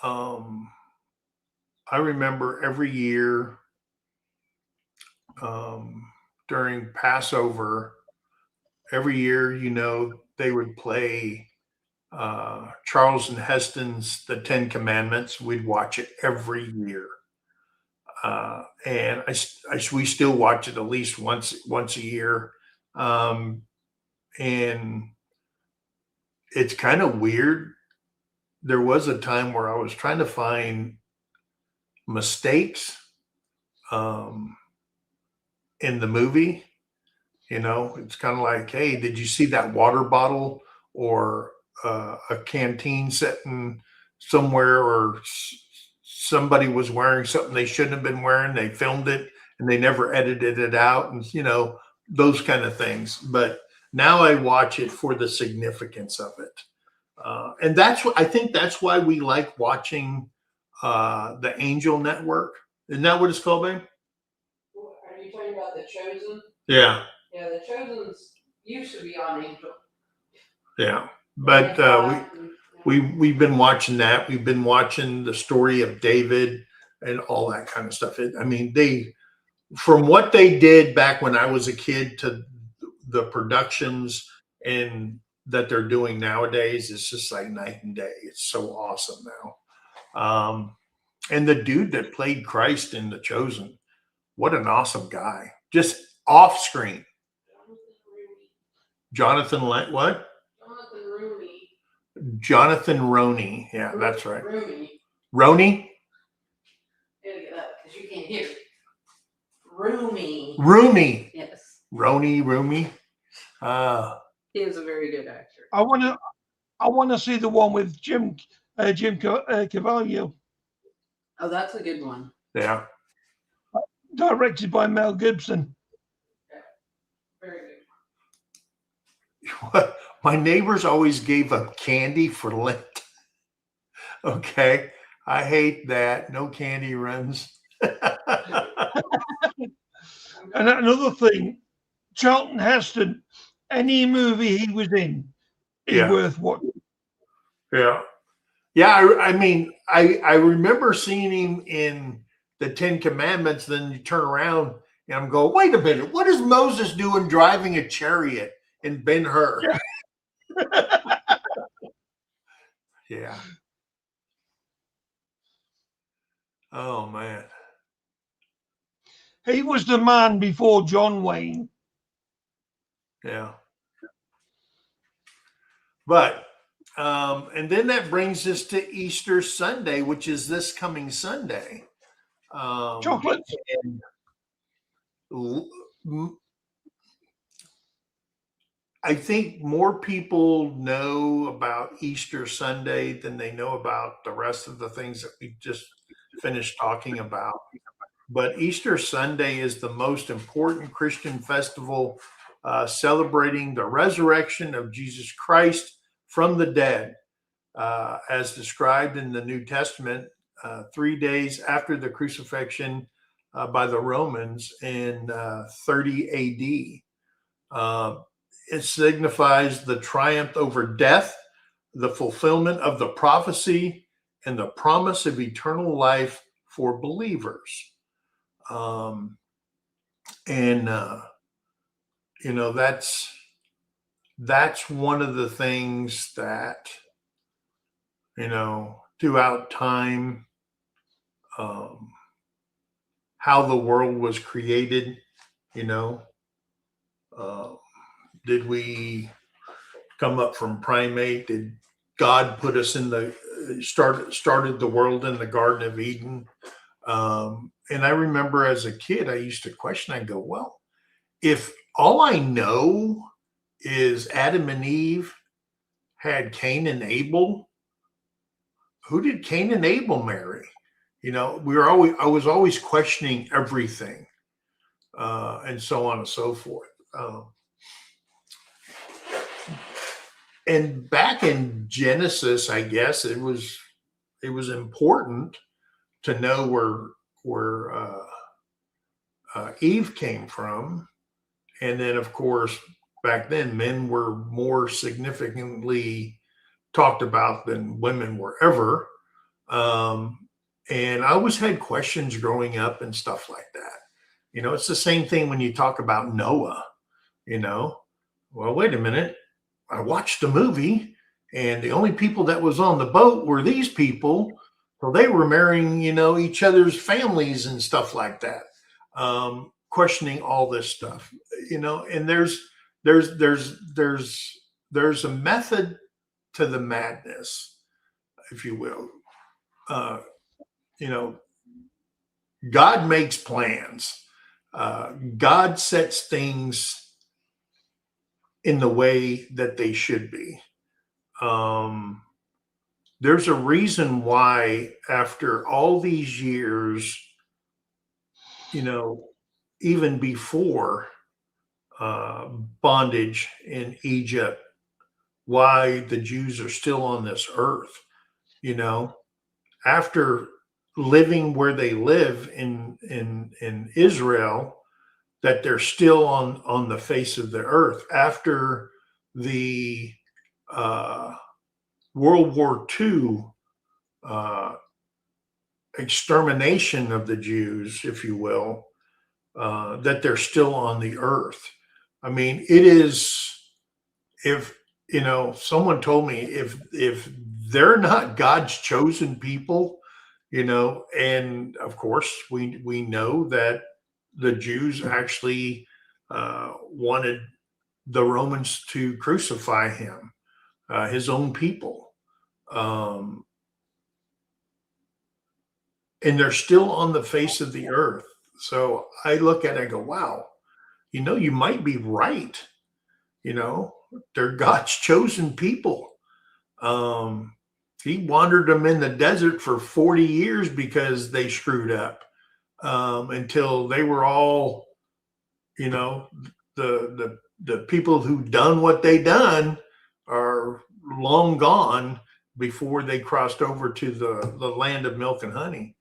I remember every year during Passover, every year, they would play Charleston Heston's The Ten Commandments. We'd watch it every year. And we still watch it at least once a year. And it's kind of weird. There was a time where I was trying to find mistakes in the movie. It's kind of like, hey, did you see that water bottle or a canteen sitting somewhere, or somebody was wearing something they shouldn't have been wearing? They filmed it and they never edited it out, and those kind of things. But now I watch it for the significance of it. And I think that's why we like watching the Angel Network. Isn't that what it's called, babe? Are you talking about The Chosen? Yeah. Yeah, The Chosen's used to be on Angel. Yeah, but we've been watching that. We've been watching the story of David and all that kind of stuff. From what they did back when I was a kid to the productions and that they're doing nowadays, it's just like night and day. It's so awesome now. And the dude that played Christ in The Chosen, what an awesome guy. Just off screen. Jonathan what? Jonathan Rooney. Jonathan Roney. Yeah, that's right. Rooney. Roney? Gotta get up because you can't hear it. Rooney. Rooney. Yes. Rony, Roomy. He is a very good actor. I want to see the one with Jim Cavalier, Oh, that's a good one. Yeah. directed by Mel Gibson. Very good. My neighbors always gave up candy for Lent. Okay. I hate that. No candy runs. And another thing, Charlton Heston, any movie he was in is Yeah. worth watching. Yeah. Yeah. I mean, I remember seeing him in the 10 Commandments. Then you turn around and I'm going, wait a minute. What is Moses doing driving a chariot in Ben-Hur? Yeah. Oh, man. He was the man before John Wayne. Yeah. But, and then that brings us to Easter Sunday, which is this coming Sunday. Chocolates. I think more people know about Easter Sunday than they know about the rest of the things that we just finished talking about. But Easter Sunday is the most important Christian festival celebrating the resurrection of Jesus Christ from the dead, as described in the New Testament, 3 days after the crucifixion by the Romans in 30 AD. It signifies the triumph over death, the fulfillment of the prophecy, and the promise of eternal life for believers. You know, that's one of the things that, you know, throughout time, how the world was created, you know, did we come up from primate? Did God put us in the started the world in the Garden of Eden? And I remember as a kid, I used to question. I go, well, if all I know is Adam and Eve had Cain and Abel, who did Cain and Abel marry? You know, I was always questioning everything, and so on and so forth. And back in Genesis, I guess it was important to know where Eve came from, and then of course back then men were more significantly talked about than women were ever. And I always had questions growing up and stuff like that. You know, it's the same thing when you talk about Noah. You know, well, wait a minute. I watched the movie, and the only people that was on the boat were these people. So they were marrying, you know, each other's families and stuff like that. Questioning all this stuff, you know, and there's a method to the madness, if you will. You know, God makes plans. God sets things in the way that they should be. There's a reason why after all these years, you know, even before bondage in Egypt, why the Jews are still on this earth, you know, after living where they live in Israel, that they're still on the face of the earth after the World War II extermination of the Jews, if you will, that they're still on the earth. I mean, it is, if, you know, someone told me if they're not God's chosen people, you know, and of course we know that the Jews actually wanted the Romans to crucify him, his own people. And they're still on the face of the earth. So I look at it and go, wow, you know, you might be right. You know, they're God's chosen people. He wandered them in the desert for 40 years because they screwed up, until they were all, you know, the people who done what they done are long gone before they crossed over to the land of milk and honey.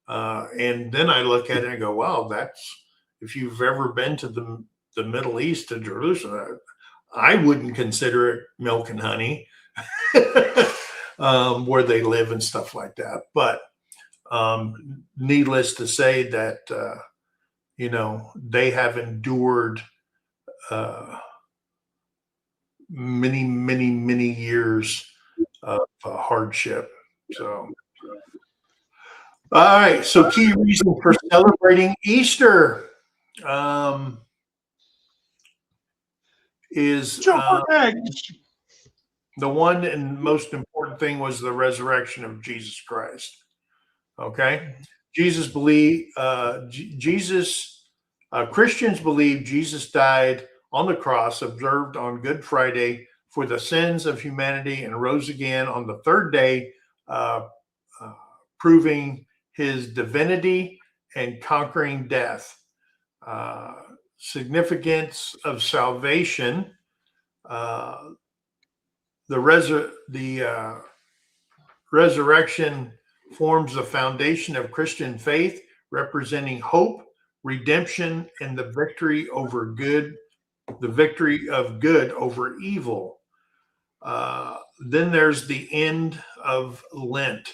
And then I look at it and go, wow, that's, if you've ever been to the Middle East, to Jerusalem, I wouldn't consider it milk and honey. Where they live and stuff like that. But needless to say that, they have endured many, many, many years of hardship. So, all right. So, key reason for celebrating Easter is the one and most important thing was the resurrection of Jesus Christ. Okay, Christians believe Jesus died on the cross, observed on Good Friday for the sins of humanity, and rose again on the third day, proving his divinity and conquering death. Significance of salvation. The resurrection forms the foundation of Christian faith, representing hope, redemption, and the victory of good over evil. Then there's the end of Lent.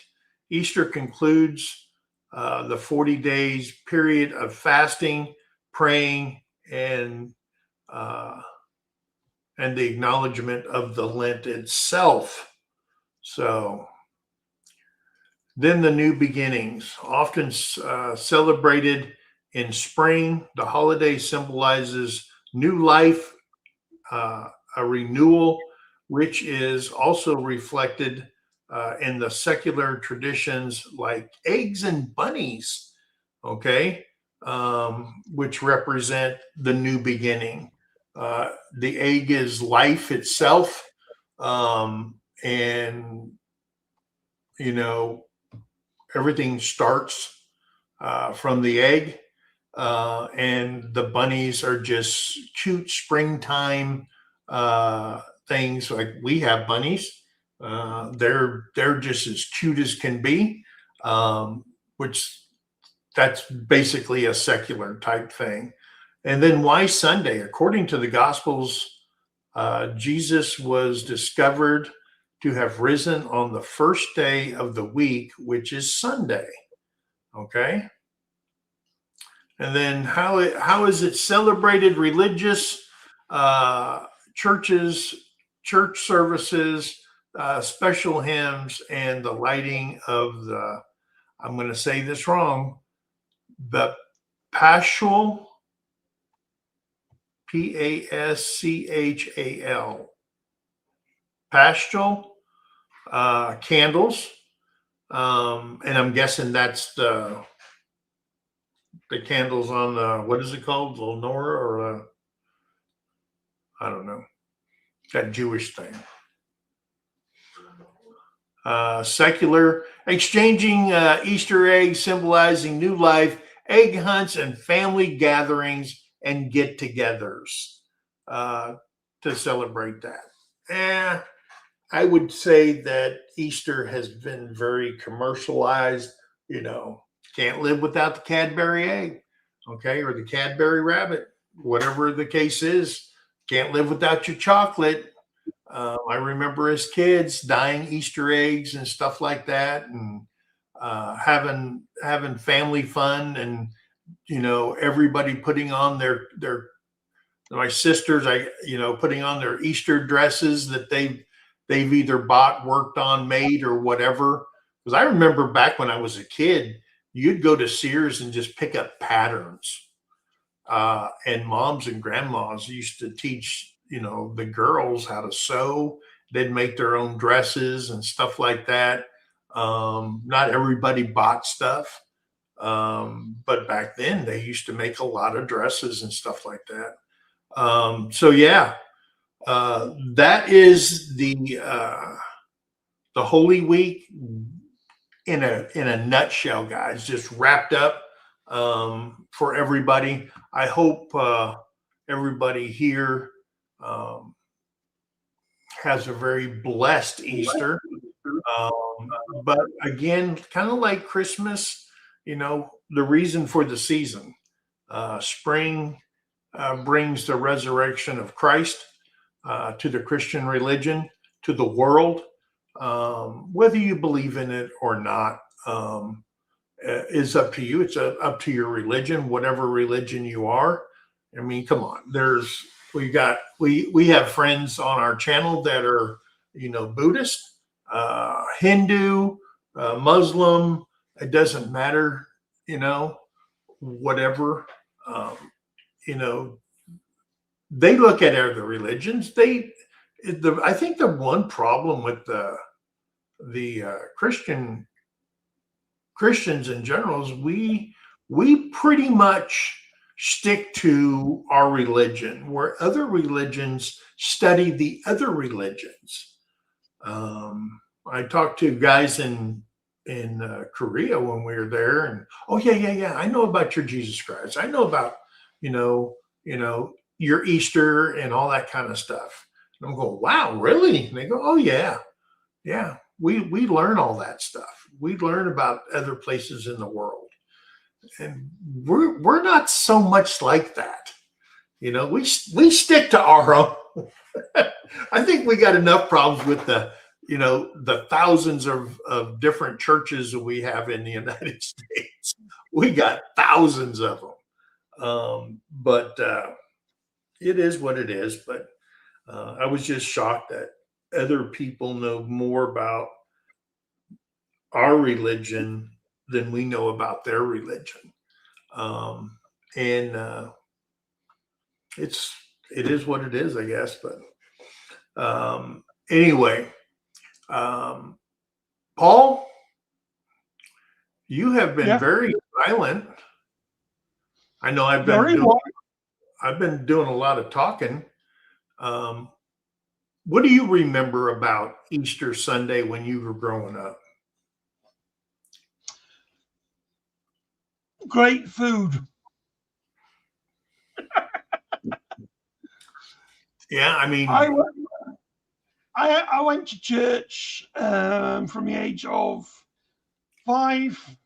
Easter concludes the 40 days period of fasting, praying, and the acknowledgement of the Lent itself. So then the new beginnings, often celebrated in spring. The holiday symbolizes new life, a renewal, which is also reflected in the secular traditions like eggs and bunnies, okay, which represent the new beginning. The egg is life itself, and everything starts from the egg, and the bunnies are just cute springtime things. Like, we have bunnies. They're just as cute as can be, which that's basically a secular type thing. And then why Sunday? According to the Gospels, Jesus was discovered to have risen on the first day of the week, which is Sunday. Okay. And then how is it celebrated? Religious churches, church services, special hymns, and the lighting of the, I'm going to say this wrong, the Paschal, Paschal, Paschal candles, and I'm guessing that's the candles on the, what is it called, the menorah, or I don't know, that Jewish thing. Secular, exchanging Easter eggs, symbolizing new life, egg hunts, and family gatherings and get-togethers to celebrate that. I would say that Easter has been very commercialized. Can't live without the Cadbury egg, okay, or the Cadbury rabbit, whatever the case is. Can't live without your chocolate. I remember as kids dyeing Easter eggs and stuff like that, and having family fun, and everybody putting on their my sisters, putting on their Easter dresses that they've either bought, worked on, made, or whatever. Because I remember back when I was a kid, you'd go to Sears and just pick up patterns. And moms and grandmas used to teach, the girls how to sew. They'd make their own dresses and stuff like that. Not everybody bought stuff. But back then they used to make a lot of dresses and stuff like that. So yeah, That is the Holy Week in a nutshell, guys. Just wrapped up for everybody. I hope everybody here has a very blessed Easter. But again, kind of like Christmas, the reason for the season. Spring brings the resurrection of Christ to the Christian religion, to the world. Whether you believe in it or not is up to you. It's up to your religion, whatever religion you are. I mean, come on. We have friends on our channel that are, Buddhist, Hindu, Muslim. It doesn't matter, whatever. They look at other religions. I think the one problem with the Christians in general is we pretty much stick to our religion, where other religions study the other religions. I talked to guys in Korea when we were there, and yeah, I know about your Jesus Christ. I know about your Easter and all that kind of stuff. And I'm going, wow, really? And they go, oh yeah. We learn all that stuff. We learn about other places in the world, and we're not so much like that. We stick to our own. I think we got enough problems with the thousands of different churches that we have in the United States. We got thousands of them. But it is what it is. But I was just shocked that other people know more about our religion than we know about their religion. And it is what it is, I guess. But anyway, Paul, you have been very silent. I know I've been doing a lot of talking. What do you remember about Easter Sunday when you were growing up? Great food. Yeah, I mean, I went to church from the age of 5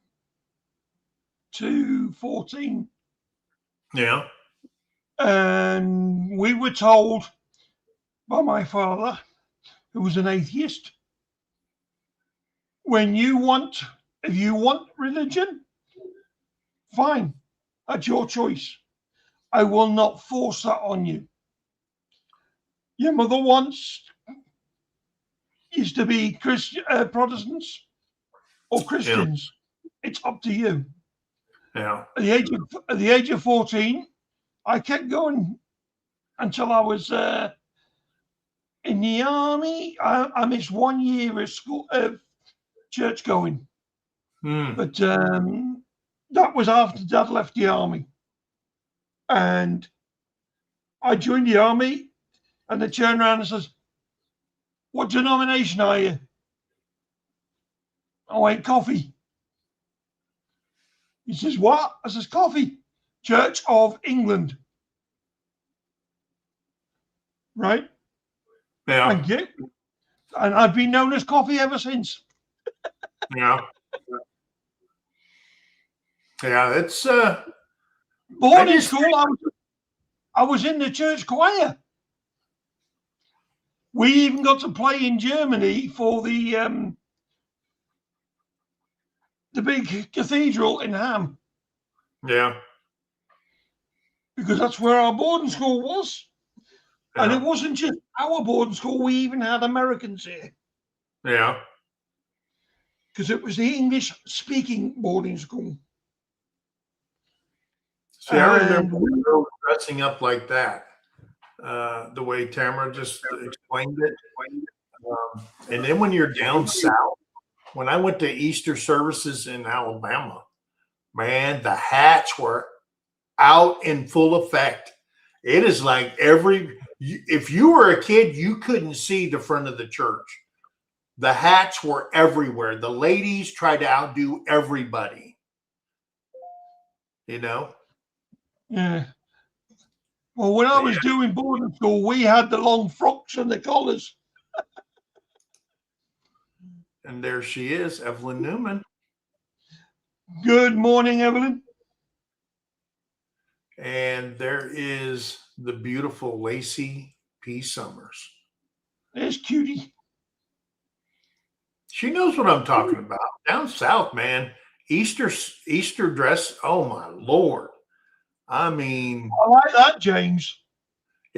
to 14. Yeah. And we were told by my father, who was an atheist, if you want religion, fine, that's your choice. I will not force that on you. Your mother wants used to be Protestants or Christians. Yeah. It's up to you. Yeah. At the age of 14, I kept going until I was in the army. I missed 1 year of school, church going. But that was after Dad left the army. And I joined the army, and they turned around and says, "What denomination are you?" I went, "Coffee." He says, "What?" I says, "Coffee. Church of England." Right? Yeah. Thank you. And I've been known as Coffee ever since. Yeah. Yeah, it's boarding school. I was in the church choir. We even got to play in Germany for the big cathedral in Ham. Yeah. Because that's where our boarding school was. Yeah. And it wasn't just our boarding school, we even had Americans here. Yeah. Because it was the English-speaking boarding school. See, I remember dressing up like that, the way Tamara just explained it. And then when you're down south, when I went to Easter services in Alabama, man, the hats were out in full effect. It is like If you were a kid, you couldn't see the front of the church. The hats were everywhere. The ladies tried to outdo everybody. You know? Yeah. Well, when I was doing boarding school, we had the long frocks and the collars. And there she is, Evelyn Newman. Good morning, Evelyn. And there is the beautiful Lacey P. Summers. There's Cutie. She knows what I'm talking about. Down south, man, Easter dress. Oh my Lord! I mean, I like that, James.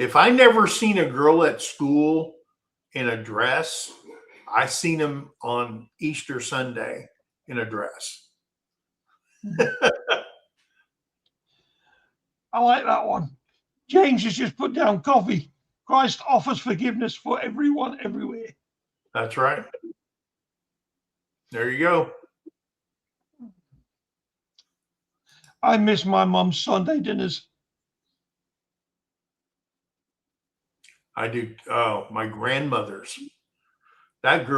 if I never seen a girl at school in a dress, I seen them on Easter Sunday in a dress. I like that one. James has just put down coffee. Christ offers forgiveness for everyone, everywhere. That's right. There you go. I miss my mum's Sunday dinners. I do. Oh, my grandmother's. That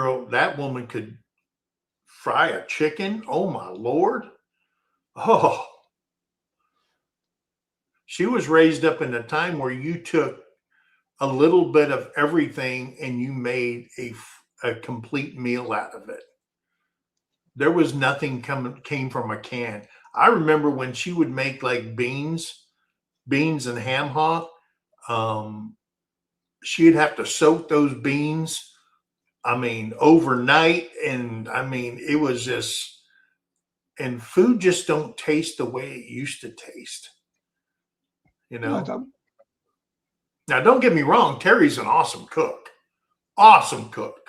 woman could fry a chicken. Oh my Lord. Oh, she was raised up in a time where you took a little bit of everything and you made a complete meal out of it. There was nothing came from a can. I remember when she would make like beans and ham hock. She'd have to soak those beans, I mean, overnight. And I mean, it was just, and food just don't taste the way it used to taste. You know? Now, don't get me wrong. Terry's an awesome cook. Awesome cook.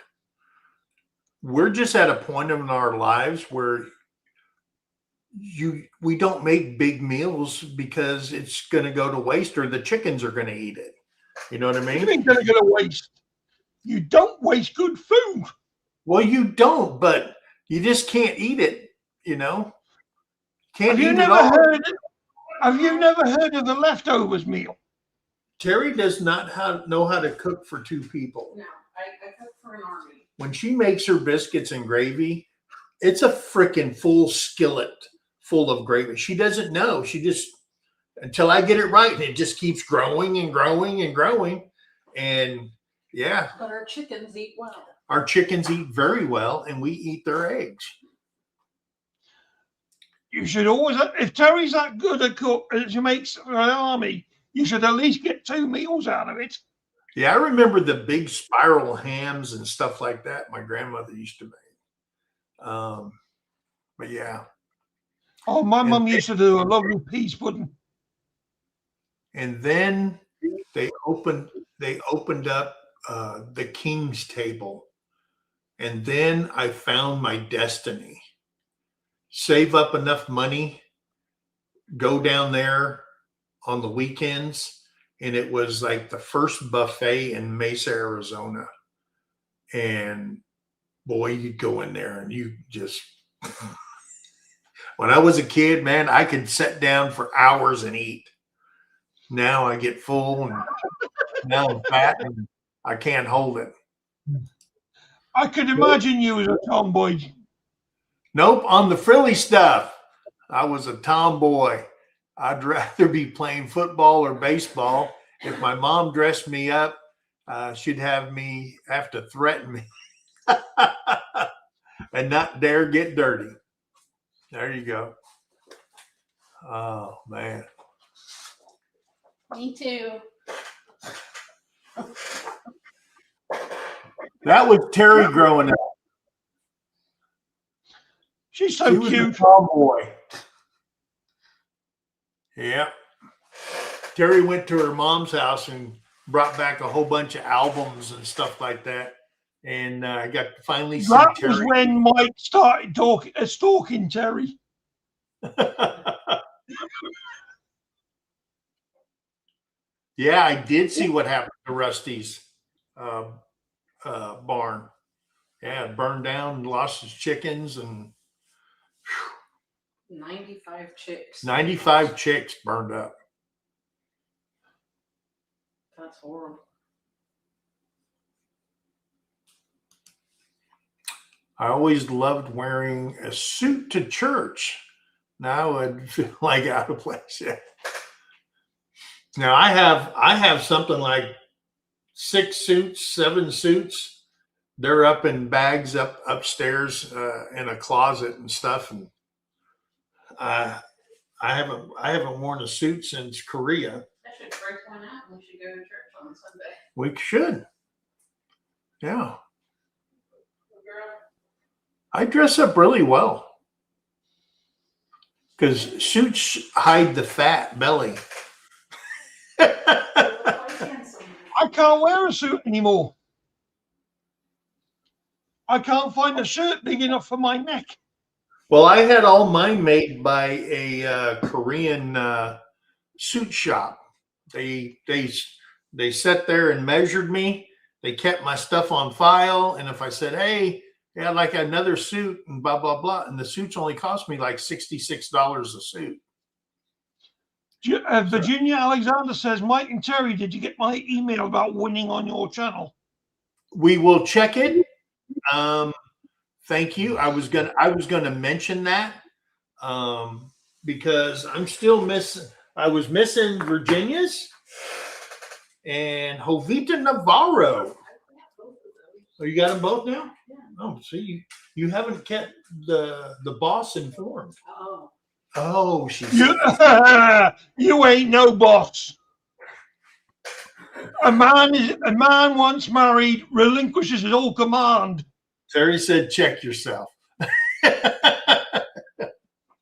We're just at a point in our lives where we don't make big meals because it's going to go to waste or the chickens are going to eat it. You know what I mean? You ain't going to go to waste. You don't waste good food. Well, you don't, but you just can't eat it, you know? Have you never heard of the leftovers meal? Terry does not know how to cook for two people. No, I cook for an army. When she makes her biscuits and gravy, it's a freaking full skillet full of gravy. She doesn't know. She just, until I get it right, and it just keeps growing and growing and growing. And yeah. But our chickens eat well. Our chickens eat very well, and we eat their eggs. You should always, if Terry's that good a cook and she makes an army, you should at least get 2 meals out of it. Yeah, I remember the big spiral hams and stuff like that my grandmother used to make. But yeah. Oh, my mum used to do a lovely peas pudding. And then they opened up the King's Table. And then I found my destiny. Save up enough money, go down there on the weekends. And it was like the first buffet in Mesa, Arizona. And boy, you'd go in there and you just, when I was a kid, man, I could sit down for hours and eat. Now I get full and now I'm fat and I can't hold it. I could imagine you as a tomboy. Nope, on the frilly stuff, I was a tomboy. I'd rather be playing football or baseball. If my mom dressed me up, she'd have to threaten me and not dare get dirty. There you go. Oh, man. Me too. That was Terry growing up. She's so cute. Was a tomboy. Yeah. Terry went to her mom's house and brought back a whole bunch of albums and stuff like that. And I got to finally see that Terry. Was when Mike started stalking Terry. Yeah, I did see what happened to Rusty's barn. Yeah, it burned down, lost his chickens, and 95 chicks. 95 chicks burned up. That's horrible. I always loved wearing a suit to church. Now I'd feel like out of place. Yeah. Now I have something like 6 suits, 7 suits. They're up in bags upstairs in a closet and stuff. And I haven't worn a suit since Korea. I should break one out when we should go to church on Sunday. We should. Yeah. I dress up really well because suits hide the fat belly. I can't wear a suit anymore. I can't find a shirt big enough for my neck. Well, I had all mine made by a Korean suit shop. They sat there and measured me. They kept my stuff on file, and if I said, "Hey, yeah, I'd like another suit," and blah blah blah, and the suits only cost me like $66 a suit. Virginia Alexander says, Mike and Terry, did you get my email about winning on your channel? We will check it. Thank you. I was gonna mention that because I'm still missing. I was missing Virginia's and Jovita Navarro. Oh, you got them both now? Yeah. Oh, see, you haven't kept the boss informed. Oh. Oh, she's You ain't no boss. A man once married relinquishes his all command. Terry said, check yourself.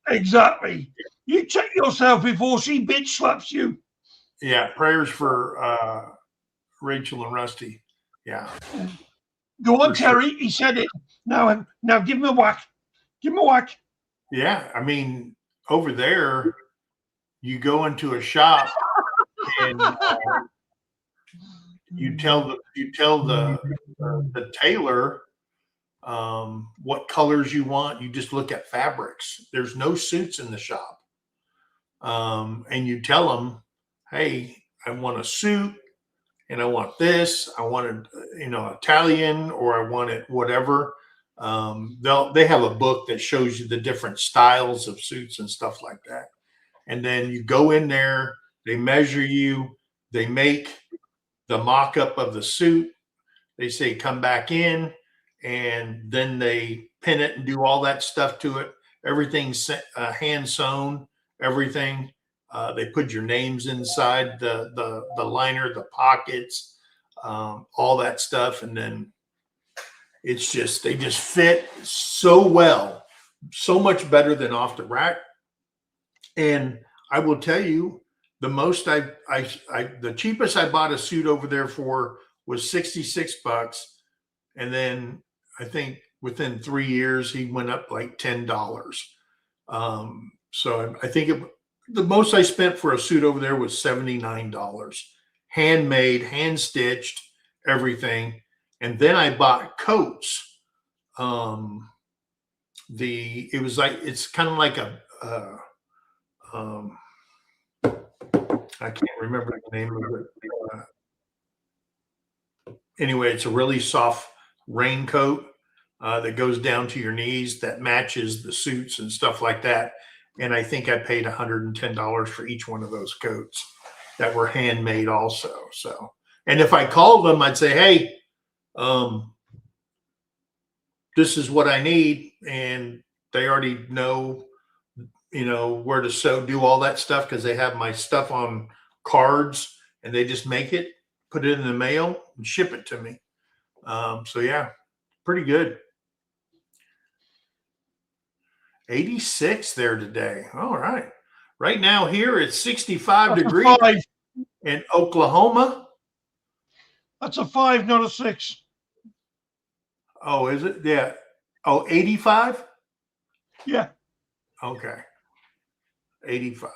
Exactly. You check yourself before she bitch slaps you. Yeah, prayers for Rachel and Rusty. Yeah. Go on, Terry. Sure. He said it. Now give him a whack. Give him a whack. Yeah, I mean, over there, you go into a shop and you tell the tailor what colors you want. You just look at fabrics. There's no suits in the shop, and you tell them, "Hey, I want a suit, and I want this. I want it, Italian, or I want it whatever." They have a book that shows you the different styles of suits and stuff like that. And then you go in there, they measure you, they make the mock-up of the suit. They say, come back in, and then they pin it and do all that stuff to it. Everything's hand sewn, everything. They put your names inside the liner, the pockets, all that stuff. And then they just fit so well, so much better than off the rack. And I will tell you, the cheapest I bought a suit over there for was $66. And then I think within 3 years, he went up like $10. So I think the most I spent for a suit over there was $79, handmade, hand stitched, everything. And then I bought coats. It's kind of like I can't remember the name of it. Anyway, it's a really soft raincoat that goes down to your knees that matches the suits and stuff like that. And I think I paid $110 for each one of those coats that were handmade also. So, and if I called them, I'd say, hey, this is what I need. And they already know, where to sew, do all that stuff, because they have my stuff on cards and they just make it, put it in the mail and ship it to me. So yeah, pretty good. 86 there today. All right. Right now here it's 65 degrees in Oklahoma. That's a 5, not a 6. Oh, is it? Yeah. Oh, 85? Yeah. Okay. 85.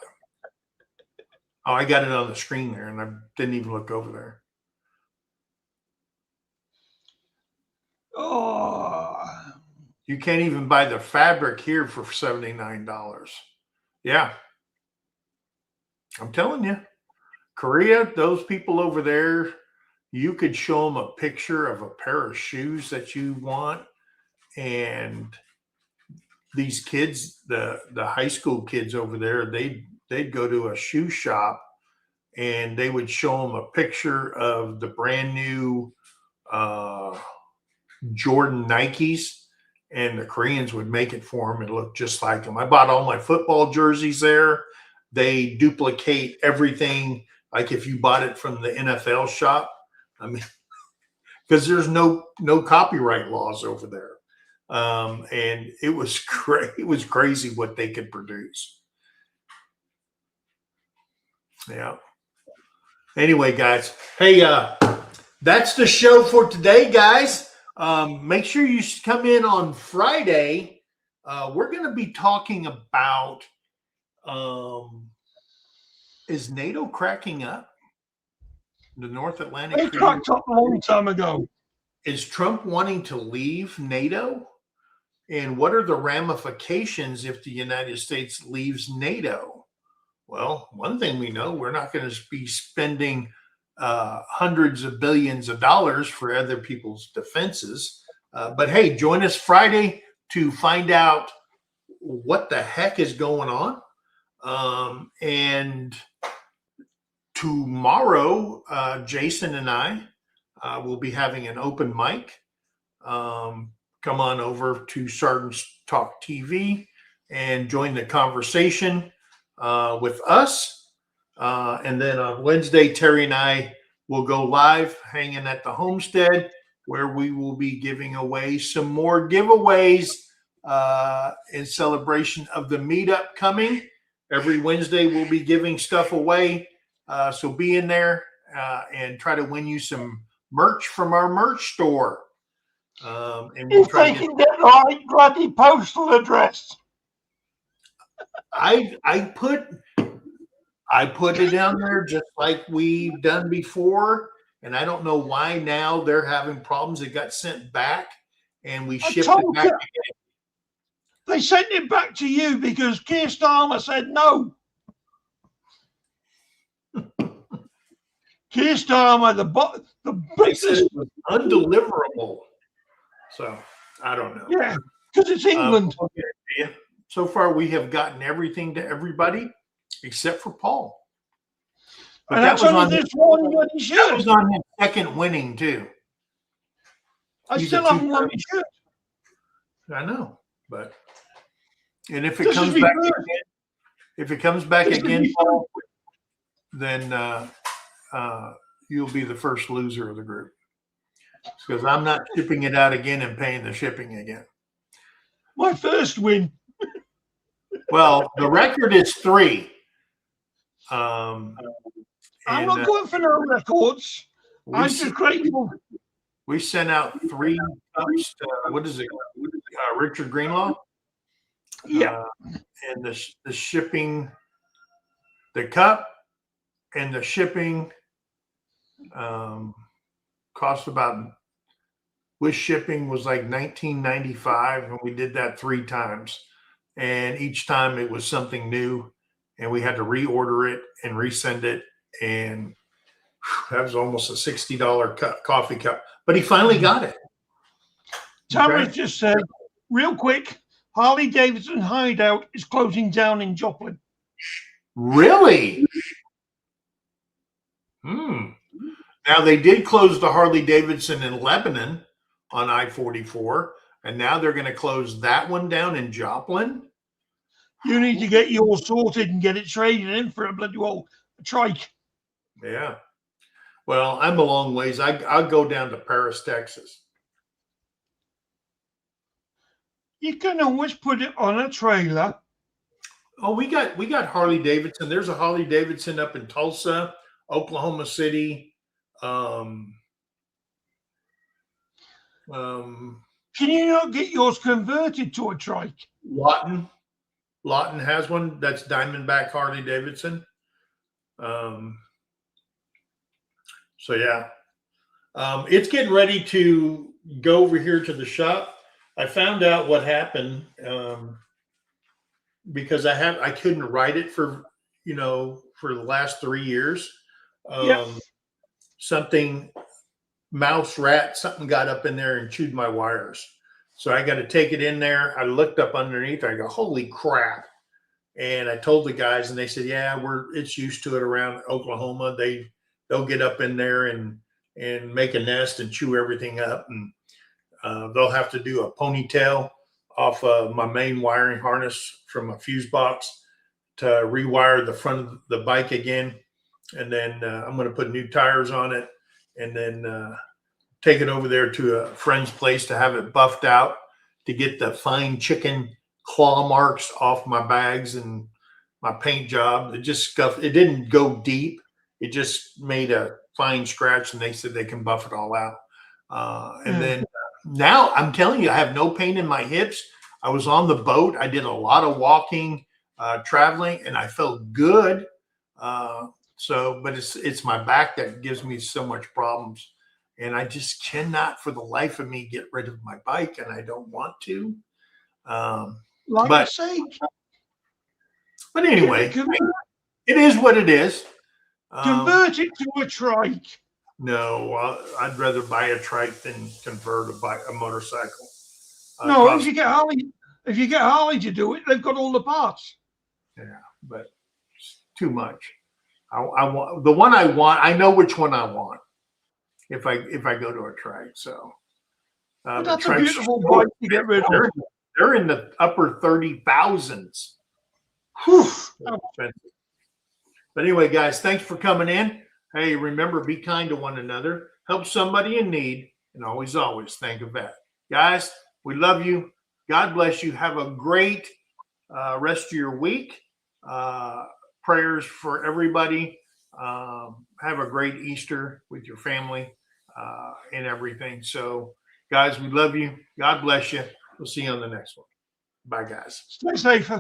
Oh, I got it on the screen there and I didn't even look over there. Oh. You can't even buy the fabric here for $79. Yeah. I'm telling you. Korea, those people over there, you could show them a picture of a pair of shoes that you want, and these kids, the high school kids over there, they'd go to a shoe shop and they would show them a picture of the brand new Jordan Nikes, and the Koreans would make it for them and look just like them. I bought all my football jerseys there. They duplicate everything, like if you bought it from the NFL shop. I mean, because there's no copyright laws over there. And it was it was crazy what they could produce. Yeah. Anyway, guys, hey, that's the show for today, guys. Make sure you come in on Friday. We're going to be talking about is NATO cracking up? The North Atlantic They cracked up a long time ago. Is Trump wanting to leave NATO? And what are the ramifications if the United States leaves NATO? Well, one thing we know, we're not going to be spending hundreds of billions of dollars for other people's defenses. But hey, join us Friday to find out what the heck is going on. And tomorrow, Jason and I will be having an open mic. Come on over to Sergeant's Talk TV and join the conversation with us. And then on Wednesday, Terry and I will go live hanging at the homestead, where we will be giving away some more giveaways in celebration of the meetup coming. Every Wednesday, we'll be giving stuff away. So be in there and try to win you some merch from our merch store. And we'll if they can get the right bloody postal address. I put it down there just like we've done before, and I don't know why now they're having problems. It got sent back, and we shipped it back again. They sent it back to you because Keir Starmer said no. Keir Starmer, the biggest, it was undeliverable. So I don't know. Yeah, because it's England. So far, we have gotten everything to everybody except for Paul. But And that's only this one bloody shirt. That was on his second winning too. I still haven't won my shirt. I know, but if it comes back again, Paul, then you'll be the first loser of the group, because I'm not shipping it out again and paying the shipping again. My first win. Well, the record is 3. I'm not going for no records. I'm just grateful. We sent out 3 cups to, what is it? Richard Greenlaw? Yeah. And the shipping, the cup and the shipping cost about, with shipping was like $19.95, and we did that 3 times. And each time it was something new, and we had to reorder it and resend it. And that was almost a $60 coffee cup. But he finally got it. Tara just said, real quick, Harley Davidson Hideout is closing down in Joplin. Really? Now, they did close the Harley Davidson in Lebanon on I-44, and now they're going to close that one down in Joplin. You need to get yours sorted and get it traded in for a bloody old trike. Yeah. Well, I'm a long ways. I'll go down to Paris, Texas. You can always put it on a trailer. Oh, we got Harley Davidson. There's a Harley Davidson up in Tulsa, Oklahoma City. Can you not get yours converted to a trike? Lawton has one. That's Diamondback Harley Davidson. So yeah, it's getting ready to go over here to the shop. I found out what happened because I couldn't ride it for the last 3 years. something, mouse, rat, something got up in there and chewed my wires. So I got to take it in there. I looked up underneath. I go, holy crap. And I told the guys, and they said, yeah, it's used to it around Oklahoma. They'll get up in there and make a nest and chew everything up. And they'll have to do a ponytail off my main wiring harness from a fuse box to rewire the front of the bike again. And then I'm going to put new tires on it, and then take it over there to a friend's place to have it buffed out to get the fine chicken claw marks off my bags and my paint job. It just scuffed. It didn't go deep. It just made a fine scratch, and they said they can buff it all out. And then now I'm telling you, I have no pain in my hips. I was on the boat. I did a lot of walking, traveling, and I felt good. But it's my back that gives me so much problems. And I just cannot for the life of me get rid of my bike, and I don't want to. But anyway, it is what it is. Convert it to a trike. No, I'd rather buy a trike than convert a motorcycle. No, if you get Harley to do it, they've got all the parts. Yeah, but it's too much. I want the one I want. I know which one I want. If I go to a trike, so that's a beautiful bike to get rid of. They're in the upper 30,000s. But anyway, guys, thanks for coming in. Hey, remember, be kind to one another, help somebody in need, and always think of that. Guys, we love you. God bless you. Have a great rest of your week. Prayers for everybody. Have a great Easter with your family and everything. So, guys, we love you. God bless you. We'll see you on the next one. Bye, guys. Stay safe.